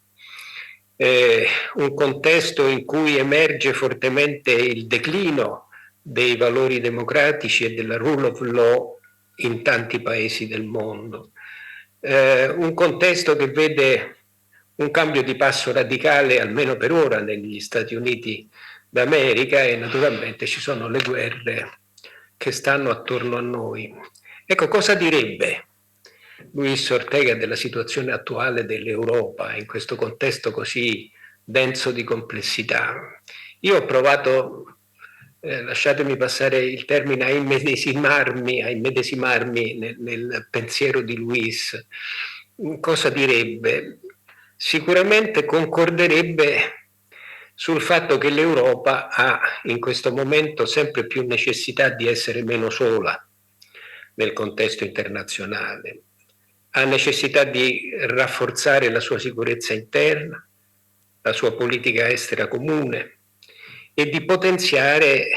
un contesto in cui emerge fortemente il declino dei valori democratici e della rule of law in tanti paesi del mondo. Un contesto che vede un cambio di passo radicale, almeno per ora, negli Stati Uniti d'America, e naturalmente ci sono le guerre che stanno attorno a noi. Ecco, cosa direbbe Luis Ortega della situazione attuale dell'Europa in questo contesto così denso di complessità? Io ho provato, lasciatemi passare il termine, a immedesimarmi nel pensiero di Luis. Cosa direbbe? Sicuramente concorderebbe sul fatto che l'Europa ha in questo momento sempre più necessità di essere meno sola nel contesto internazionale, ha necessità di rafforzare la sua sicurezza interna, la sua politica estera comune e di potenziare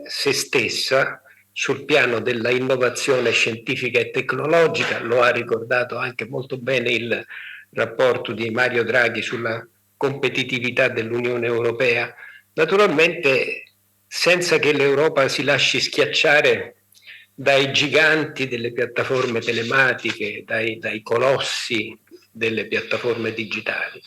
se stessa sul piano della innovazione scientifica e tecnologica. Lo ha ricordato anche molto bene il rapporto di Mario Draghi sulla competitività dell'Unione Europea, naturalmente senza che l'Europa si lasci schiacciare dai giganti delle piattaforme telematiche, dai colossi delle piattaforme digitali.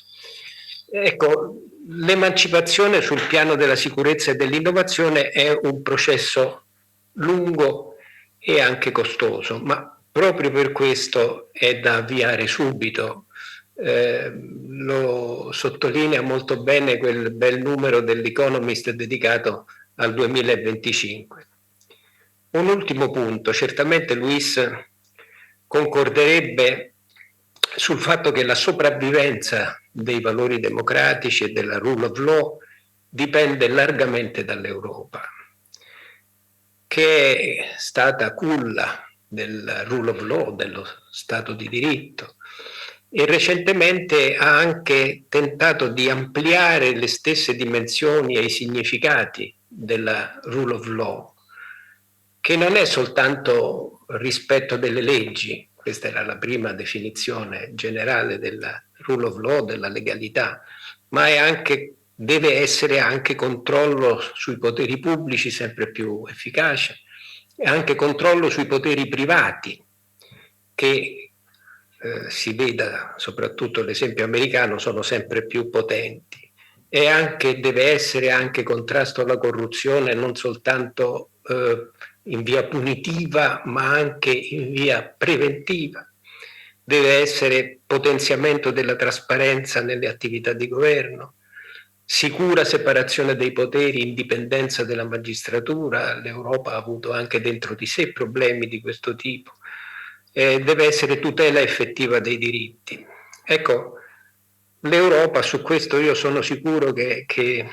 Ecco, l'emancipazione sul piano della sicurezza e dell'innovazione è un processo lungo e anche costoso, ma proprio per questo è da avviare subito. Lo sottolinea molto bene quel bel numero dell'Economist dedicato al 2025. Un ultimo punto, certamente Luis concorderebbe sul fatto che la sopravvivenza dei valori democratici e della rule of law dipende largamente dall'Europa, che è stata culla del rule of law, dello Stato di diritto, e recentemente ha anche tentato di ampliare le stesse dimensioni e i significati della rule of law, che non è soltanto rispetto delle leggi, questa era la prima definizione generale della rule of law, della legalità, ma è anche, deve essere anche controllo sui poteri pubblici sempre più efficace, e anche controllo sui poteri privati, che si veda soprattutto l'esempio americano, sono sempre più potenti, e anche deve essere anche contrasto alla corruzione, non soltanto in via punitiva, ma anche in via preventiva. Deve essere potenziamento della trasparenza nelle attività di governo, sicura separazione dei poteri, indipendenza della magistratura. L'Europa ha avuto anche dentro di sé problemi di questo tipo. Deve essere tutela effettiva dei diritti. Ecco, l'Europa, su questo io sono sicuro che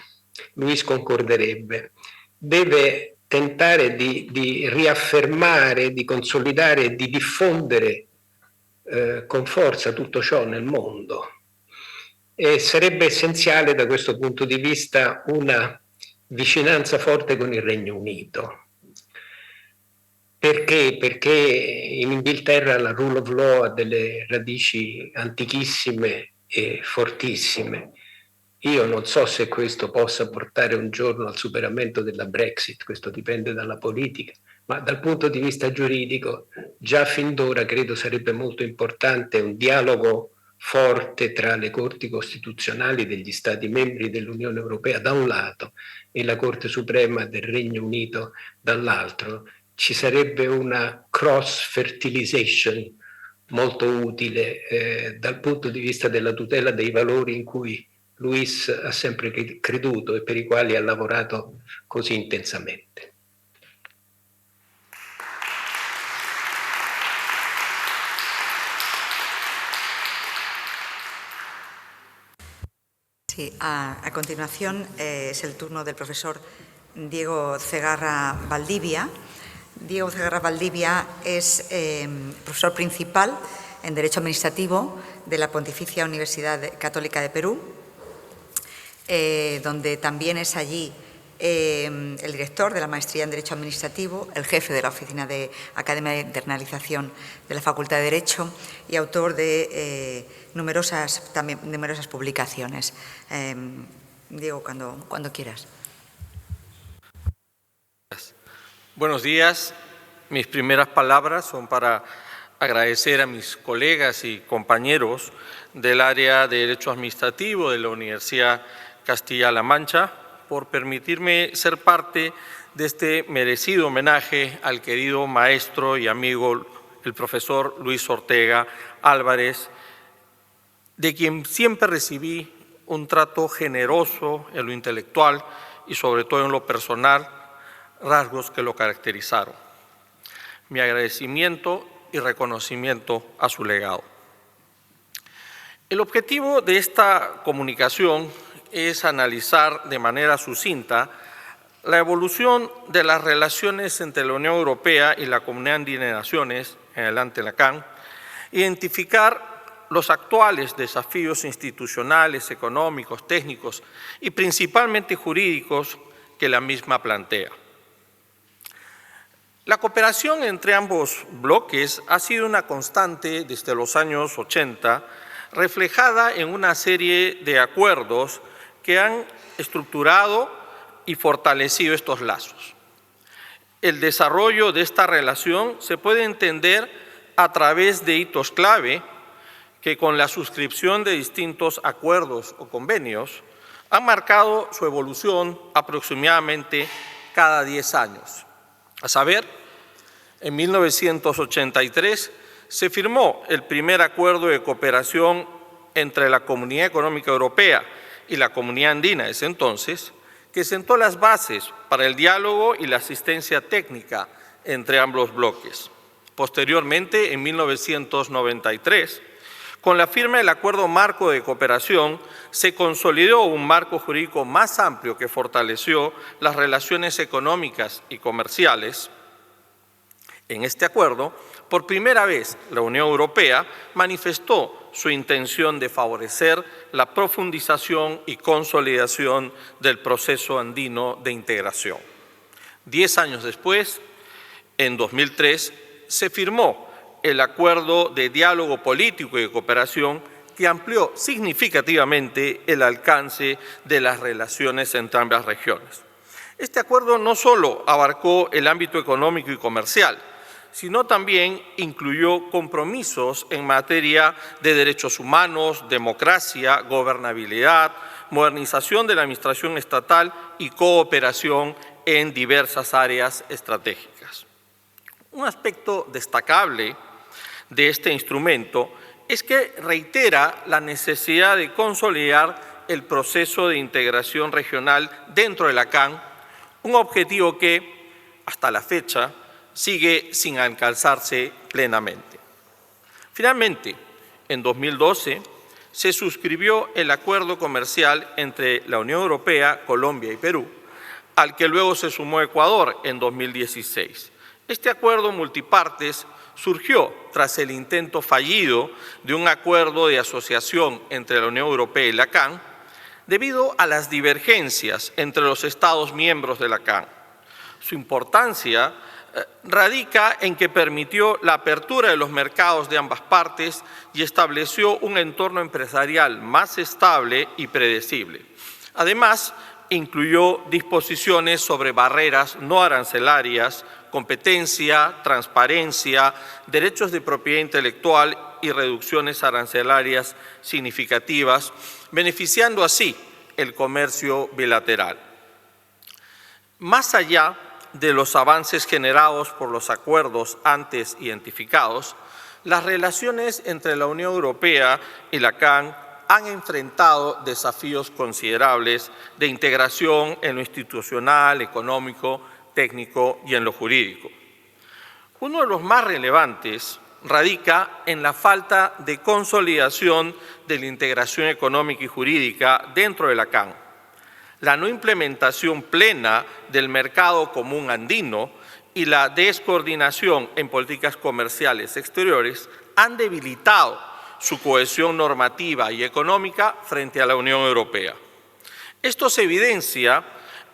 Luis concorderebbe, deve tentare di riaffermare, di consolidare e di diffondere con forza tutto ciò nel mondo. E sarebbe essenziale da questo punto di vista una vicinanza forte con il Regno Unito. Perché? Perché in Inghilterra la rule of law ha delle radici antichissime e fortissime. Io non so se questo possa portare un giorno al superamento della Brexit, questo dipende dalla politica, ma dal punto di vista giuridico già fin d'ora credo sarebbe molto importante un dialogo forte tra le corti costituzionali degli Stati membri dell'Unione Europea da un lato e la Corte Suprema del Regno Unito dall'altro. Ci sarebbe una cross-fertilization molto utile dal punto di vista della tutela dei valori in cui Luis ha sempre creduto e per i quali ha lavorato così intensamente. Sí, a continuación es el turno del profesor Diego Cegarra Valdivia, Diego Ceguera Valdivia es profesor principal en Derecho Administrativo de la Pontificia Universidad Católica de Perú, donde también es allí el director de la Maestría en Derecho Administrativo, el jefe de la Oficina de Academia de Internalización de la Facultad de Derecho y autor de numerosas publicaciones. Diego, cuando quieras. Buenos días. Mis primeras palabras son para agradecer a mis colegas y compañeros del área de Derecho Administrativo de la Universidad Castilla-La Mancha por permitirme ser parte de este merecido homenaje al querido maestro y amigo, el profesor Luis Ortega Álvarez, de quien siempre recibí un trato generoso en lo intelectual y sobre todo en lo personal, rasgos que lo caracterizaron. Mi agradecimiento y reconocimiento a su legado. El objetivo de esta comunicación es analizar de manera sucinta la evolución de las relaciones entre la Unión Europea y la Comunidad Andina de Naciones, en adelante la CAN, identificar los actuales desafíos institucionales, económicos, técnicos y principalmente jurídicos que la misma plantea. La cooperación entre ambos bloques ha sido una constante desde los años 80, reflejada en una serie de acuerdos que han estructurado y fortalecido estos lazos. El desarrollo de esta relación se puede entender a través de hitos clave que con la suscripción de distintos acuerdos o convenios han marcado su evolución aproximadamente cada 10 años. A saber, en 1983 se firmó el primer acuerdo de cooperación entre la Comunidad Económica Europea y la Comunidad Andina de ese entonces, que sentó las bases para el diálogo y la asistencia técnica entre ambos bloques. Posteriormente, en 1993, con la firma del Acuerdo Marco de Cooperación, se consolidó un marco jurídico más amplio que fortaleció las relaciones económicas y comerciales. En este acuerdo, por primera vez, la Unión Europea manifestó su intención de favorecer la profundización y consolidación del proceso andino de integración. 10 años después, en 2003, se firmó el Acuerdo de Diálogo Político y de Cooperación que amplió significativamente el alcance de las relaciones entre ambas regiones. Este acuerdo no solo abarcó el ámbito económico y comercial, sino también incluyó compromisos en materia de derechos humanos, democracia, gobernabilidad, modernización de la administración estatal y cooperación en diversas áreas estratégicas. Un aspecto destacable de este instrumento es que reitera la necesidad de consolidar el proceso de integración regional dentro de la CAN, un objetivo que, hasta la fecha, sigue sin alcanzarse plenamente. Finalmente, en 2012, se suscribió el acuerdo comercial entre la Unión Europea, Colombia y Perú, al que luego se sumó Ecuador en 2016. Este acuerdo multipartes surgió tras el intento fallido de un acuerdo de asociación entre la Unión Europea y la CAN, debido a las divergencias entre los Estados miembros de la CAN. Su importancia radica en que permitió la apertura de los mercados de ambas partes y estableció un entorno empresarial más estable y predecible. Además, incluyó disposiciones sobre barreras no arancelarias, competencia, transparencia, derechos de propiedad intelectual y reducciones arancelarias significativas, beneficiando así el comercio bilateral. Más allá de los avances generados por los acuerdos antes identificados, las relaciones entre la Unión Europea y la CAN han enfrentado desafíos considerables de integración en lo institucional, económico, técnico y en lo jurídico. Uno de los más relevantes radica en la falta de consolidación de la integración económica y jurídica dentro de la CAN, la no implementación plena del mercado común andino y la descoordinación en políticas comerciales exteriores han debilitado su cohesión normativa y económica frente a la Unión Europea. Esto se evidencia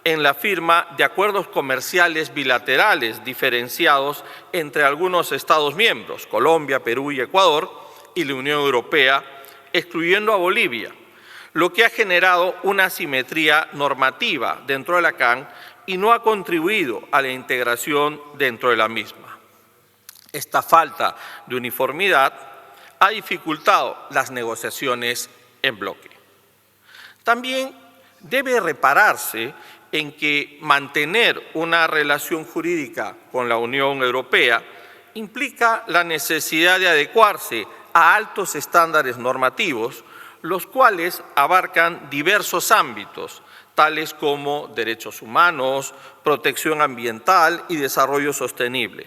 en la firma de acuerdos comerciales bilaterales diferenciados entre algunos Estados miembros, Colombia, Perú y Ecuador, y la Unión Europea, excluyendo a Bolivia, lo que ha generado una asimetría normativa dentro de la CAN y no ha contribuido a la integración dentro de la misma. Esta falta de uniformidad ha dificultado las negociaciones en bloque. También debe repararse en que mantener una relación jurídica con la Unión Europea implica la necesidad de adecuarse a altos estándares normativos, los cuales abarcan diversos ámbitos, tales como derechos humanos, protección ambiental y desarrollo sostenible.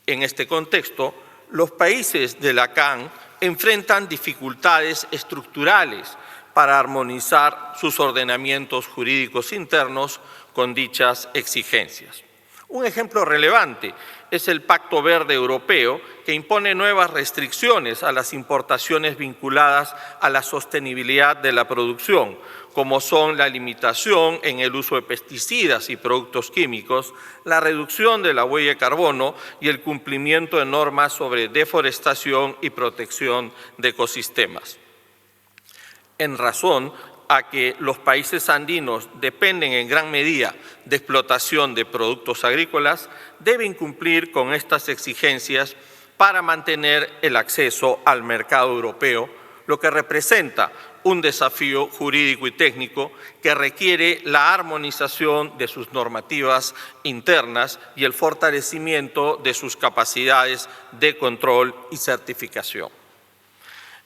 En este contexto, los países de la CAN enfrentan dificultades estructurales para armonizar sus ordenamientos jurídicos internos con dichas exigencias. Un ejemplo relevante es el Pacto Verde Europeo, que impone nuevas restricciones a las importaciones vinculadas a la sostenibilidad de la producción, como son la limitación en el uso de pesticidas y productos químicos, la reducción de la huella de carbono y el cumplimiento de normas sobre deforestación y protección de ecosistemas. En razón a que los países andinos dependen en gran medida de explotación de productos agrícolas, deben cumplir con estas exigencias para mantener el acceso al mercado europeo, lo que representa un desafío jurídico y técnico que requiere la armonización de sus normativas internas y el fortalecimiento de sus capacidades de control y certificación.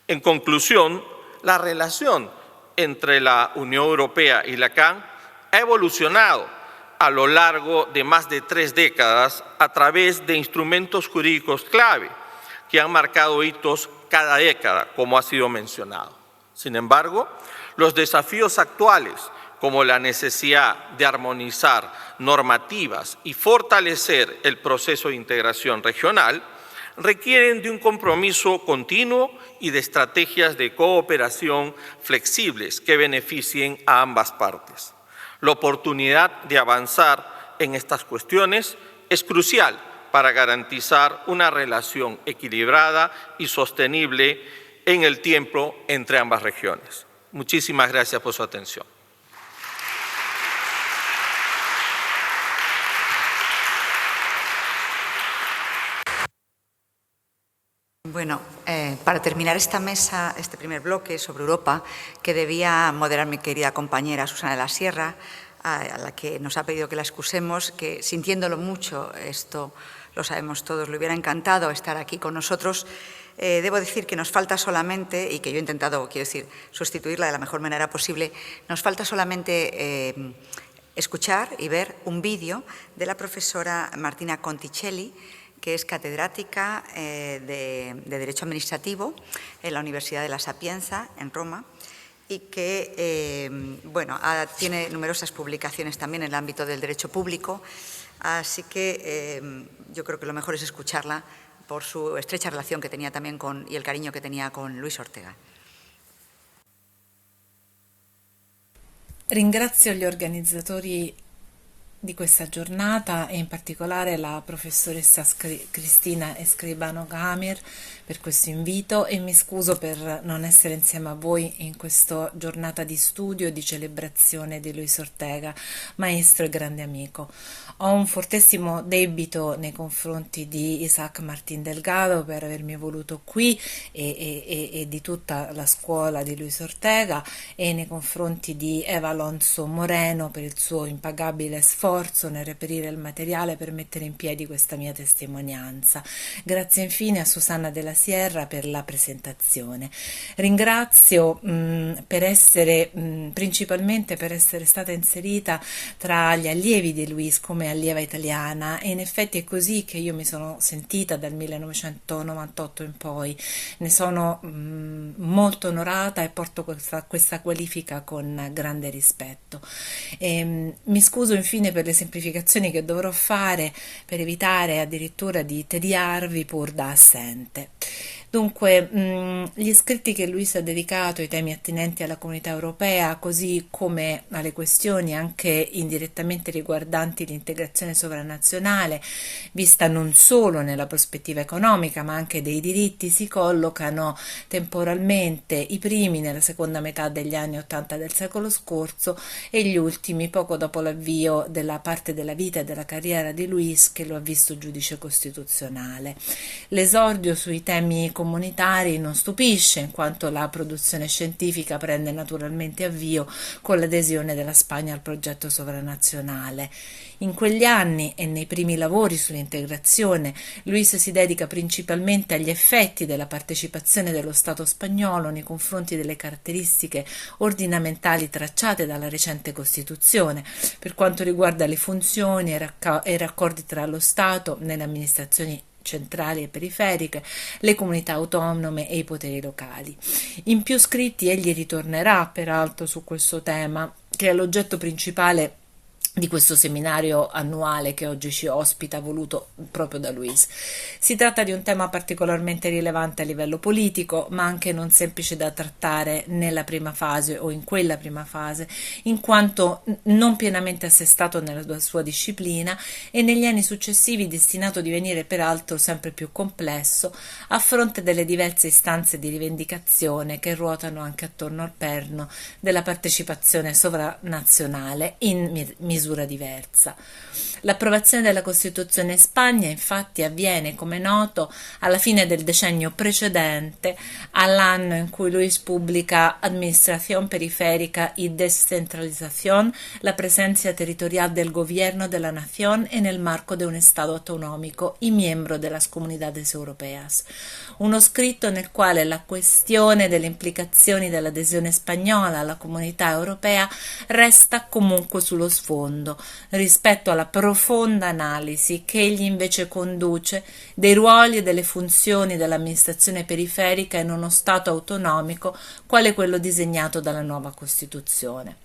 En conclusión, la relación entre la Unión Europea y la CAN ha evolucionado a lo largo de más de 3 décadas a través de instrumentos jurídicos clave que han marcado hitos cada década, como ha sido mencionado. Sin embargo, los desafíos actuales, como la necesidad de armonizar normativas y fortalecer el proceso de integración regional, requieren de un compromiso continuo y de estrategias de cooperación flexibles que beneficien a ambas partes. La oportunidad de avanzar en estas cuestiones es crucial para garantizar una relación equilibrada y sostenible en el tiempo entre ambas regiones. Muchísimas gracias por su atención. Bueno, para terminar esta mesa, este primer bloque sobre Europa, que debía moderar mi querida compañera Susana de la Sierra, a la que nos ha pedido que la excusemos, que sintiéndolo mucho, esto lo sabemos todos, le hubiera encantado estar aquí con nosotros. Debo decir que nos falta solamente, y que yo he intentado, quiero decir, sustituirla de la mejor manera posible, nos falta solamente escuchar y ver un vídeo de la profesora Martina Conticelli, que es catedrática de Derecho Administrativo en la Universidad de La Sapienza, en Roma, y que tiene numerosas publicaciones también en el ámbito del derecho público, así que yo creo que lo mejor es escucharla por su estrecha relación que tenía también y el cariño que tenía con Luis Ortega. Ringrazio gli organizzatori di questa giornata e in particolare la professoressa Cristina Escribano-Gamer per questo invito e mi scuso per non essere insieme a voi in questa giornata di studio e di celebrazione di Luis Ortega, maestro e grande amico. Ho un fortissimo debito nei confronti di Isaac Martín Delgado per avermi voluto qui e di tutta la scuola di Luis Ortega, e nei confronti di Eva Alonso Moreno per il suo impagabile sforzo nel reperire il materiale per mettere in piedi questa mia testimonianza. Grazie infine a Susana della Sierra per la presentazione. Ringrazio principalmente per essere stata inserita tra gli allievi di Luis come allieva italiana, e in effetti è così che io mi sono sentita dal 1998 in poi. Ne sono molto onorata e porto questa qualifica con grande rispetto. Mi scuso infine per per le semplificazioni che dovrò fare per evitare addirittura di tediarvi pur da assente. Dunque, gli scritti che Luis ha dedicato ai temi attinenti alla comunità europea, così come alle questioni anche indirettamente riguardanti l'integrazione sovranazionale, vista non solo nella prospettiva economica ma anche dei diritti, si collocano temporalmente i primi nella seconda metà degli anni '80 del secolo scorso e gli ultimi poco dopo l'avvio della parte della vita e della carriera di Luis che lo ha visto giudice costituzionale. L'esordio sui temi comunitari non stupisce, in quanto la produzione scientifica prende naturalmente avvio con l'adesione della Spagna al progetto sovranazionale. In quegli anni e nei primi lavori sull'integrazione, Luis si dedica principalmente agli effetti della partecipazione dello Stato spagnolo nei confronti delle caratteristiche ordinamentali tracciate dalla recente Costituzione, per quanto riguarda le funzioni e i raccordi tra lo Stato nelle amministrazioni centrali e periferiche, le comunità autonome e i poteri locali. In più scritti egli ritornerà peraltro su questo tema, che è l'oggetto principale di questo seminario annuale che oggi ci ospita, voluto proprio da Luis. Si tratta di un tema particolarmente rilevante a livello politico, ma anche non semplice da trattare nella prima fase o in quella prima fase, in quanto non pienamente assestato nella sua disciplina e negli anni successivi destinato a divenire peraltro sempre più complesso a fronte delle diverse istanze di rivendicazione che ruotano anche attorno al perno della partecipazione sovranazionale in misura diversa. L'approvazione della Costituzione in Spagna infatti avviene, come noto, alla fine del decennio precedente all'anno in cui Luis pubblica Administración Periférica y Descentralización, la presencia territorial del gobierno de la nación en el marco de un Estado autonómico y miembro de las comunidades europeas. Uno scritto nel quale la questione delle implicazioni dell'adesione spagnola alla comunità europea resta comunque sullo sfondo rispetto alla profonda analisi che egli invece conduce dei ruoli e delle funzioni dell'amministrazione periferica in uno Stato autonomico quale quello disegnato dalla nuova Costituzione.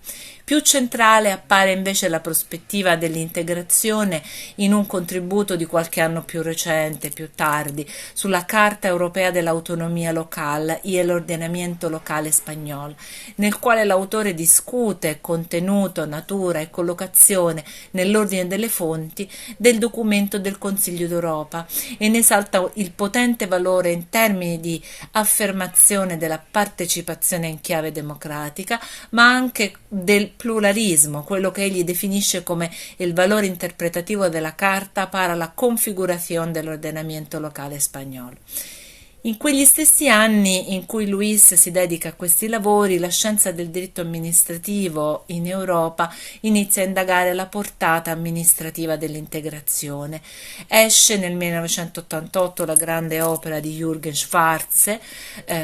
Più centrale appare invece la prospettiva dell'integrazione in un contributo di qualche anno più recente, più tardi, sulla Carta Europea dell'Autonomia Local e l'ordinamento locale spagnolo, nel quale l'autore discute contenuto, natura e collocazione nell'ordine delle fonti del documento del Consiglio d'Europa e ne esalta il potente valore in termini di affermazione della partecipazione in chiave democratica, ma anche del pluralismo, quello che egli definisce come il valore interpretativo della Carta para la configurazione dell'ordinamento locale spagnolo. In quegli stessi anni in cui Luis si dedica a questi lavori, la scienza del diritto amministrativo in Europa inizia a indagare la portata amministrativa dell'integrazione. Esce nel 1988 la grande opera di Jürgen Schwarze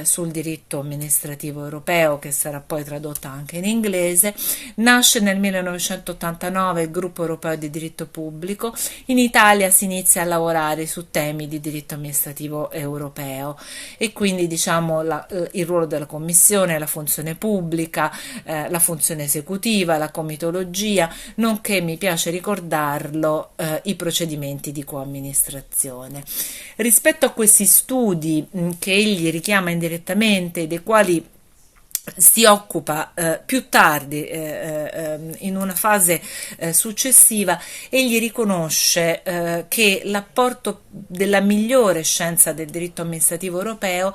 sul diritto amministrativo europeo, che sarà poi tradotta anche in inglese. Nasce nel 1989 il gruppo europeo di diritto pubblico. In Italia si inizia a lavorare su temi di diritto amministrativo europeo. E quindi il ruolo della Commissione, la funzione pubblica, la funzione esecutiva, la comitologia, nonché, mi piace ricordarlo, i procedimenti di coamministrazione. Rispetto a questi studi che egli richiama indirettamente, dei quali si occupa più tardi in una fase successiva, egli riconosce che l'apporto della migliore scienza del diritto amministrativo europeo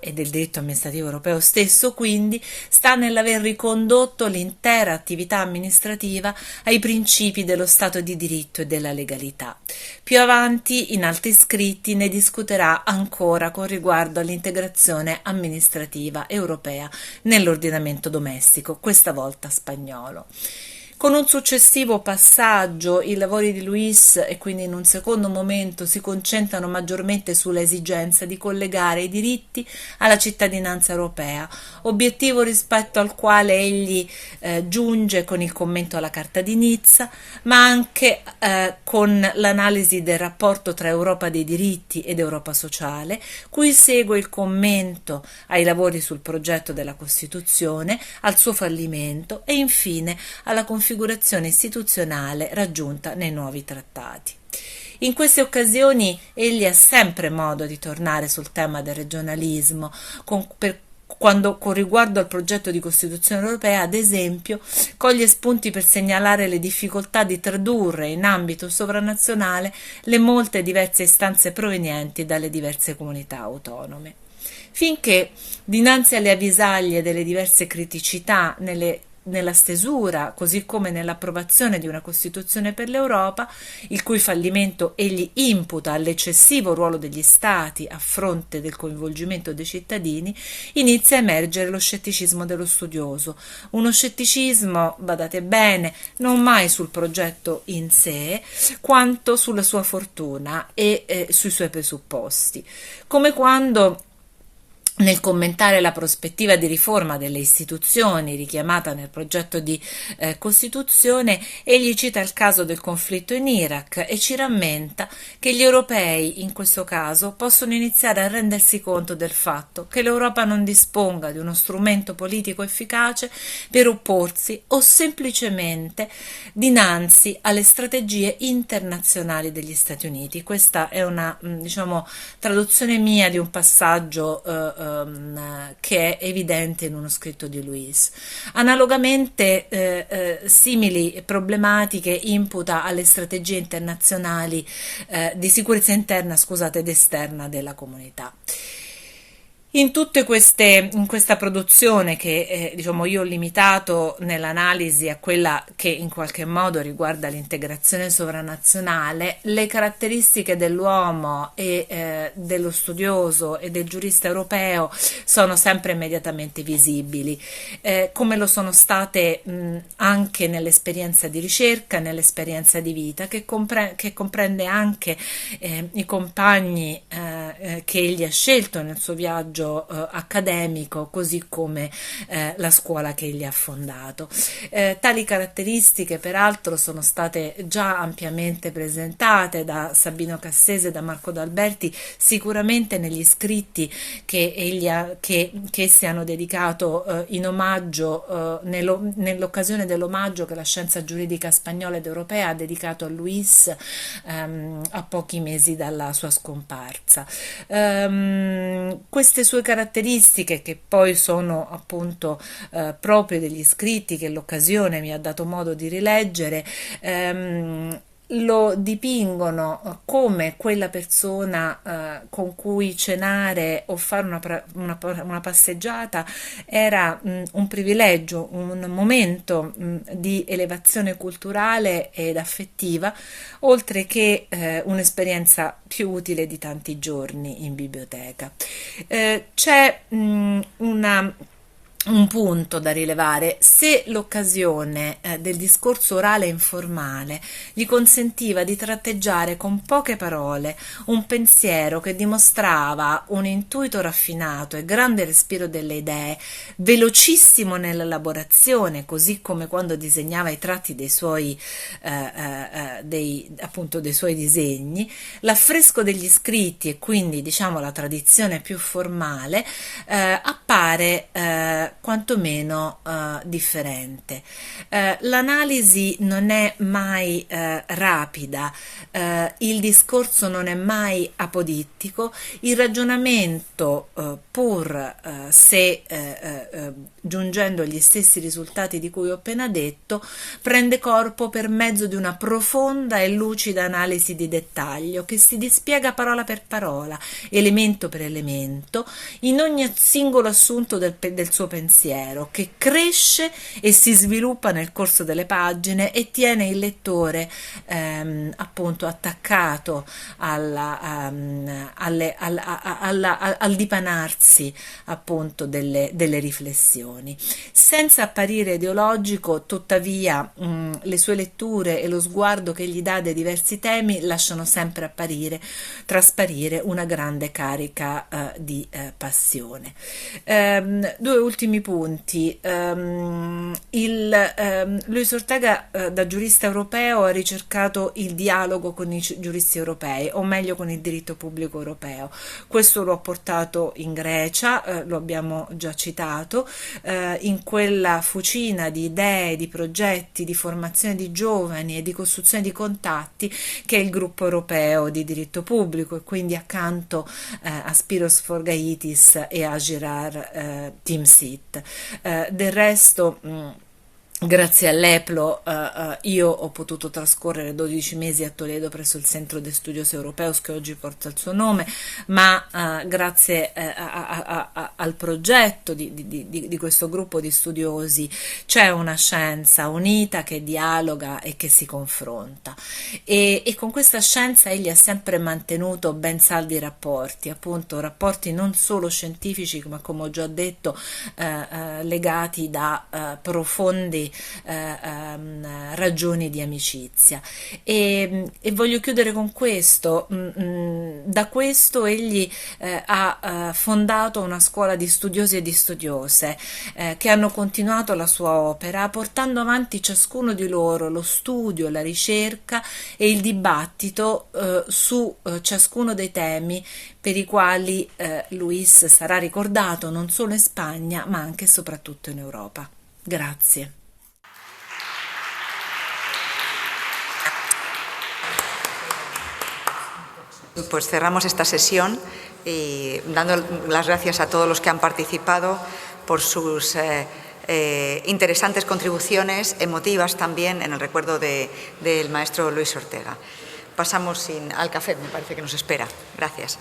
e del diritto amministrativo europeo stesso quindi sta nell'aver ricondotto l'intera attività amministrativa ai principi dello Stato di diritto e della legalità. Più avanti, in altri scritti, ne discuterà ancora con riguardo all'integrazione amministrativa europea nell'ordinamento domestico, questa volta spagnolo. Con un successivo passaggio i lavori di Luis, e quindi in un secondo momento, si concentrano maggiormente sulla esigenza di collegare i diritti alla cittadinanza europea, obiettivo rispetto al quale egli giunge con il commento alla Carta di Nizza, ma anche con l'analisi del rapporto tra Europa dei diritti ed Europa sociale, cui segue il commento ai lavori sul progetto della Costituzione, al suo fallimento e infine alla configurazione configurazione istituzionale raggiunta nei nuovi trattati. In queste occasioni egli ha sempre modo di tornare sul tema del regionalismo, con riguardo al progetto di Costituzione europea, ad esempio, coglie spunti per segnalare le difficoltà di tradurre in ambito sovranazionale le molte diverse istanze provenienti dalle diverse comunità autonome. Finché, dinanzi alle avvisaglie delle diverse criticità nella stesura, così come nell'approvazione di una Costituzione per l'Europa, il cui fallimento egli imputa all'eccessivo ruolo degli Stati a fronte del coinvolgimento dei cittadini, inizia a emergere lo scetticismo dello studioso. Uno scetticismo, badate bene, non mai sul progetto in sé, quanto sulla sua fortuna e sui suoi presupposti. Come quando, nel commentare la prospettiva di riforma delle istituzioni richiamata nel progetto di Costituzione, egli cita il caso del conflitto in Iraq e ci rammenta che gli europei, in questo caso, possono iniziare a rendersi conto del fatto che l'Europa non disponga di uno strumento politico efficace per opporsi o semplicemente dinanzi alle strategie internazionali degli Stati Uniti. Questa è una, traduzione mia di un passaggio che è evidente in uno scritto di Luis. Analogamente simili problematiche imputa alle strategie internazionali di sicurezza interna, ed esterna della comunità. In questa produzione che io ho limitato nell'analisi a quella che in qualche modo riguarda l'integrazione sovranazionale, le caratteristiche dell'uomo e dello studioso e del giurista europeo sono sempre immediatamente visibili, come lo sono state anche nell'esperienza di ricerca, nell'esperienza di vita, che comprende anche i compagni che egli ha scelto nel suo viaggio accademico, così come la scuola che egli ha fondato. Tali caratteristiche peraltro sono state già ampiamente presentate da Sabino Cassese e da Marco D'Alberti, sicuramente negli scritti che essi hanno dedicato in omaggio nell'occasione dell'omaggio che la scienza giuridica spagnola ed europea ha dedicato a Luis a pochi mesi dalla sua scomparsa. Queste sue caratteristiche, che poi sono appunto proprie degli scritti che l'occasione mi ha dato modo di rileggere, lo dipingono come quella persona con cui cenare o fare una passeggiata era un privilegio, un momento di elevazione culturale ed affettiva, oltre che un'esperienza più utile di tanti giorni in biblioteca. C'è un punto da rilevare: se l'occasione del discorso orale e informale gli consentiva di tratteggiare con poche parole un pensiero che dimostrava un intuito raffinato e grande respiro delle idee, velocissimo nell'elaborazione, così come quando disegnava i tratti dei suoi disegni, l'affresco degli scritti e quindi la tradizione più formale appare quantomeno differente. L'analisi non è mai rapida, il discorso non è mai apodittico, il ragionamento, pur se giungendo agli stessi risultati di cui ho appena detto, prende corpo per mezzo di una profonda e lucida analisi di dettaglio che si dispiega parola per parola, elemento per elemento, in ogni singolo assunto del suo pensiero, che cresce e si sviluppa nel corso delle pagine e tiene il lettore appunto attaccato al dipanarsi appunto delle riflessioni. Senza apparire ideologico, tuttavia le sue letture e lo sguardo che gli dà dei diversi temi lasciano sempre trasparire una grande carica di passione. Due ultimi primi punti. Luis Ortega, da giurista europeo, ha ricercato il dialogo con i giuristi europei, o meglio con il diritto pubblico europeo. Questo lo ha portato in Grecia, lo abbiamo già citato, in quella fucina di idee, di progetti, di formazione di giovani e di costruzione di contatti che è il gruppo europeo di diritto pubblico, e quindi accanto a Spiros Forgaitis e a Girard Timsit. Del resto, grazie all'EPLO io ho potuto trascorrere 12 mesi a Toledo presso il Centro de Estudios Europeus, che oggi porta il suo nome, ma grazie al progetto di questo gruppo di studiosi c'è una scienza unita che dialoga e che si confronta, e con questa scienza egli ha sempre mantenuto ben saldi rapporti, appunto rapporti non solo scientifici, ma come ho già detto legati da profondi ragioni di amicizia, e voglio chiudere con questo. Da questo egli ha fondato una scuola di studiosi e di studiose che hanno continuato la sua opera, portando avanti ciascuno di loro lo studio, la ricerca e il dibattito su ciascuno dei temi per i quali Luis sarà ricordato non solo in Spagna ma anche e soprattutto in Europa. Grazie. Pues cerramos esta sesión y dando las gracias a todos los que han participado por sus interesantes contribuciones, emotivas también, en el recuerdo del maestro Luis Ortega. Pasamos al café, me parece que nos espera. Gracias.